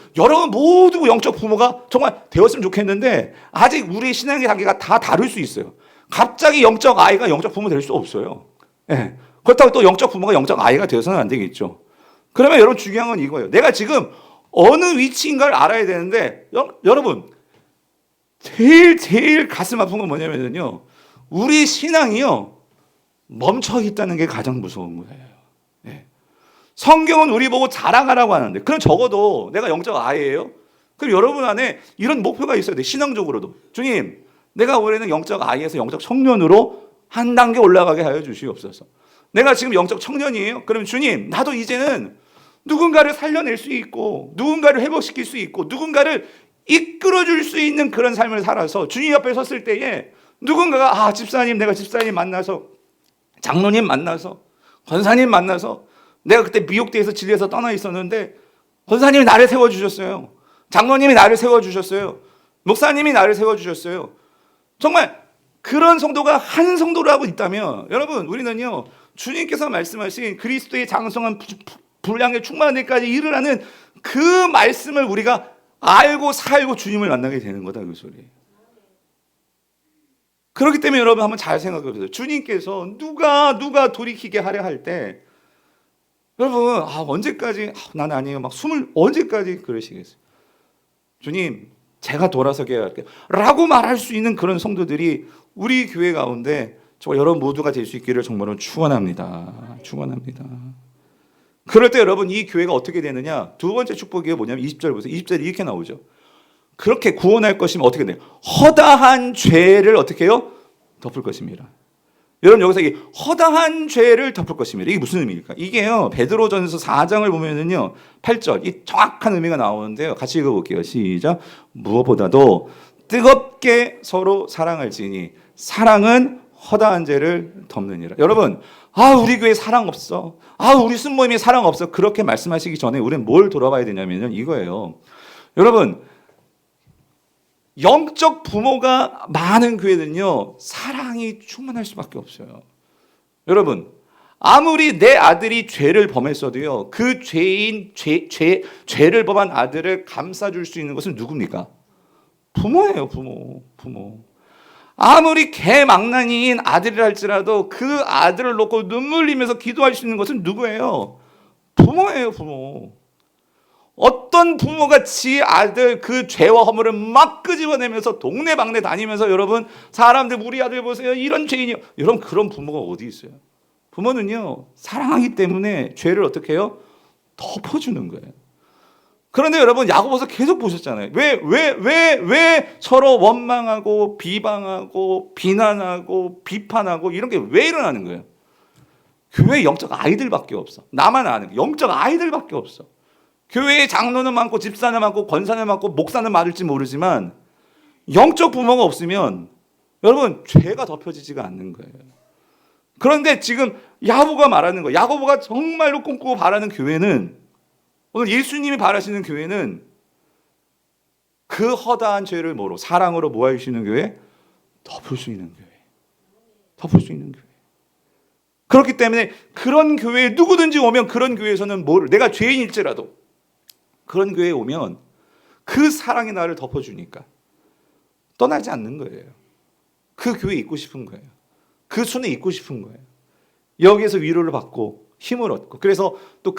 모두 영적 부모가 정말 되었으면 좋겠는데 아직 우리 신앙의 단계가 다 다를 수 있어요. 갑자기 영적 아이가 영적 부모 될 수 없어요. 예. 그렇다고 또 영적 부모가 영적 아이가 되어서는 안 되겠죠. 그러면 여러분 중요한 건 이거예요. 내가 지금 어느 위치인가를 알아야 되는데 여러분 제일 가슴 아픈 건 뭐냐면요. 우리 신앙이요. 멈춰 있다는 게 가장 무서운 거예요. 네. 성경은 우리 보고 자랑하라고 하는데 그럼 적어도 내가 영적 아이예요. 그럼 여러분 안에 이런 목표가 있어야 돼. 신앙적으로도. 주님 내가 올해는 영적 아이에서 영적 청년으로 한 단계 올라가게 하여 주시옵소서. 내가 지금 영적 청년이에요. 그럼 주님 나도 이제는 누군가를 살려낼 수 있고 누군가를 회복시킬 수 있고 누군가를 이끌어줄 수 있는 그런 삶을 살아서 주님 옆에 섰을 때에 누군가가 집사님 내가 집사님 만나서 장로님 만나서 권사님 만나서 내가 그때 미혹대에서 진리에서 떠나 있었는데 권사님이 나를 세워주셨어요. 장로님이 나를 세워주셨어요. 목사님이 나를 세워주셨어요. 정말 그런 성도가 한 성도라고 있다면 여러분 우리는요 주님께서 말씀하신 그리스도의 장성한 분량에 충만한 데까지 이르라는 그 말씀을 우리가 알고 살고 주님을 만나게 되는 거다, 그 소리예요. 그렇기 때문에 여러분 한번 잘 생각해 보세요. 주님께서 누가 돌이키게 하려 할 때 여러분 언제까지 난 아니에요 막 숨을 언제까지 그러시겠어요? 주님 제가 돌아서게 할게요 라고 말할 수 있는 그런 성도들이 우리 교회 가운데 정말 여러분 모두가 될 수 있기를 정말로 축원합니다. 축원합니다. 그럴 때 여러분 이 교회가 어떻게 되느냐? 두 번째 축복이 뭐냐면 20절 보세요. 20절에 이렇게 나오죠. 그렇게 구원할 것이면 어떻게 돼요? 허다한 죄를 어떻게 해요? 덮을 것입니다. 여러분 여기서 이 허다한 죄를 덮을 것입니다. 이게 무슨 의미일까? 이게요 베드로전서 4장을 보면은요 8절 이 정확한 의미가 나오는데요. 같이 읽어볼게요. 시작. 무엇보다도 뜨겁게 서로 사랑할지니 사랑은 허다한 죄를 덮느니라. 여러분 우리 교회 사랑 없어. 우리 순모임에 사랑 없어. 그렇게 말씀하시기 전에 우리는 뭘 돌아봐야 되냐면 이거예요. 여러분 영적 부모가 많은 교회는요 사랑이 충만할 수밖에 없어요. 여러분 아무리 내 아들이 죄를 범했어도요 그 죄를 범한 아들을 감싸줄 수 있는 것은 누굽니까? 부모예요. 부모. 아무리 개망난이인 아들이라 할지라도 그 아들을 놓고 눈물 흘리면서 기도할 수 있는 것은 누구예요? 부모예요. 부모. 어떤 부모가 지 아들 그 죄와 허물을 막 끄집어내면서 동네방네 다니면서 여러분 사람들 우리 아들 보세요 이런 죄인이요. 여러분 그런 부모가 어디 있어요? 부모는요 사랑하기 때문에 죄를 어떻게 해요? 덮어주는 거예요. 그런데 여러분 야고보서 계속 보셨잖아요. 왜 서로 원망하고 비방하고 비난하고 비판하고 이런 게 왜 일어나는 거예요? 교회에 영적 아이들밖에 없어. 나만 아는 영적 아이들밖에 없어. 교회에 장로는 많고 집사는 많고 권사는 많고 목사는 많을지 모르지만 영적 부모가 없으면 여러분 죄가 덮여지지가 않는 거예요. 그런데 지금 야고보가 말하는 거예요. 야고보가 정말로 꿈꾸고 바라는 교회는 오늘 예수님이 바라시는 교회는 그 허다한 죄를 뭐로 사랑으로 모아주시는 교회, 덮을 수 있는 교회, 덮을 수 있는 교회. 그렇기 때문에 그런 교회에 누구든지 오면 그런 교회에서는 내가 죄인일지라도 그런 교회에 오면 그 사랑이 나를 덮어주니까 떠나지 않는 거예요. 그 교회에 있고 싶은 거예요. 그 순에 있고 싶은 거예요. 여기에서 위로를 받고 힘을 얻고 그래서 또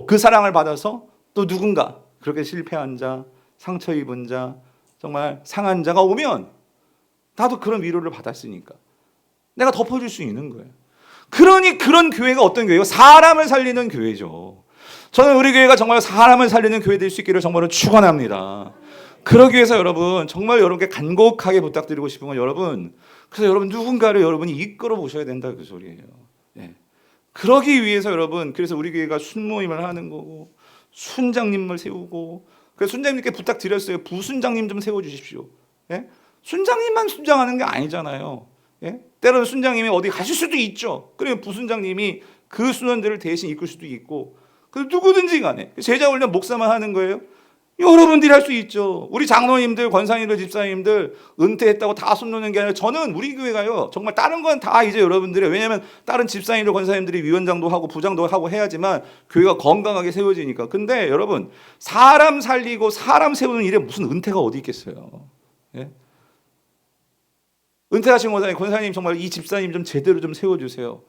그 사랑을 받아서 또 누군가 그렇게 실패한 자, 상처 입은 자, 정말 상한 자가 오면 나도 그런 위로를 받았으니까 내가 덮어줄 수 있는 거예요. 그러니 그런 교회가 어떤 교회예요? 사람을 살리는 교회죠. 저는 우리 교회가 정말 사람을 살리는 교회 될 수 있기를 정말로 축원합니다. 그러기 위해서 여러분 정말 여러분께 간곡하게 부탁드리고 싶은 건 여러분 그래서 여러분 누군가를 여러분이 이끌어 보셔야 된다 그 소리예요. 네. 그러기 위해서 여러분 그래서 우리 교회가 순모임을 하는 거고 순장님을 세우고 그래서 순장님께 부탁드렸어요. 부순장님 좀 세워주십시오. 예? 순장님만 순장하는 게 아니잖아요. 예? 때로는 순장님이 어디 가실 수도 있죠. 그러면 부순장님이 그 순원들을 대신 이끌 수도 있고 그 누구든지 간에 제자 훈련 목사만 하는 거예요. 여러분들이 할 수 있죠. 우리 장로님들, 권사님들, 집사님들 은퇴했다고 다 손 놓는 게 아니라 저는 우리 교회가요. 정말 다른 건 다 이제 여러분들이 왜냐하면 다른 집사님들, 권사님들이 위원장도 하고 부장도 하고 해야지만 교회가 건강하게 세워지니까. 근데 여러분 사람 살리고 사람 세우는 일에 무슨 은퇴가 어디 있겠어요. 예? 은퇴하신 권사님 정말 이 집사님 좀 제대로 좀 세워주세요.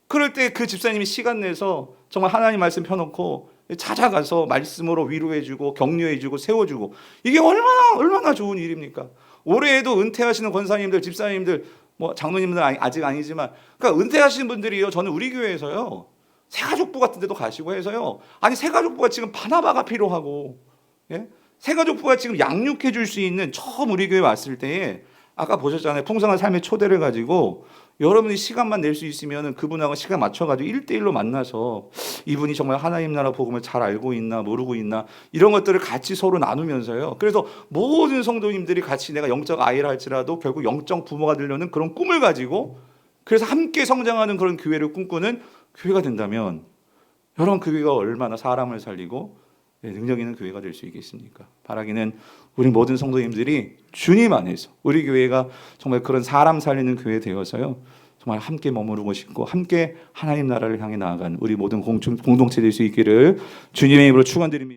그럴 때 그 집사님이 시간 내서 정말 하나님 말씀 펴놓고 찾아가서 말씀으로 위로해주고 격려해주고 세워주고 이게 얼마나 좋은 일입니까? 올해에도 은퇴하시는 권사님들, 집사님들, 뭐 장로님들 아직 아니지만 그러니까 은퇴하시는 분들이요. 저는 우리 교회에서요. 새가족부 같은 데도 가시고 해서요. 아니 새가족부가 지금 바나바가 필요하고 예? 새가족부가 지금 양육해 줄 수 있는 처음 우리 교회 왔을 때에 아까 보셨잖아요. 풍성한 삶의 초대를 가지고 여러분이 시간만 낼 수 있으면 그분하고 시간 맞춰가지고 1대1로 만나서 이분이 정말 하나님 나라 복음을 잘 알고 있나 모르고 있나 이런 것들을 같이 서로 나누면서요. 그래서 모든 성도님들이 같이 내가 영적 아이라 할지라도 결국 영적 부모가 되려는 그런 꿈을 가지고 그래서 함께 성장하는 그런 교회를 꿈꾸는 교회가 된다면 여러분 그 교회가 얼마나 사람을 살리고 능력 있는 교회가 될 수 있겠습니까? 바라기는 우리 모든 성도님들이 주님 안에서 우리 교회가 정말 그런 사람 살리는 교회 되어서요. 정말 정말 함께 머무르고 싶고 함께 하나님 나라를 향해 나아가는 우리 모든 공동체 될 수 있기를 주님의 이름으로 축원드립니다.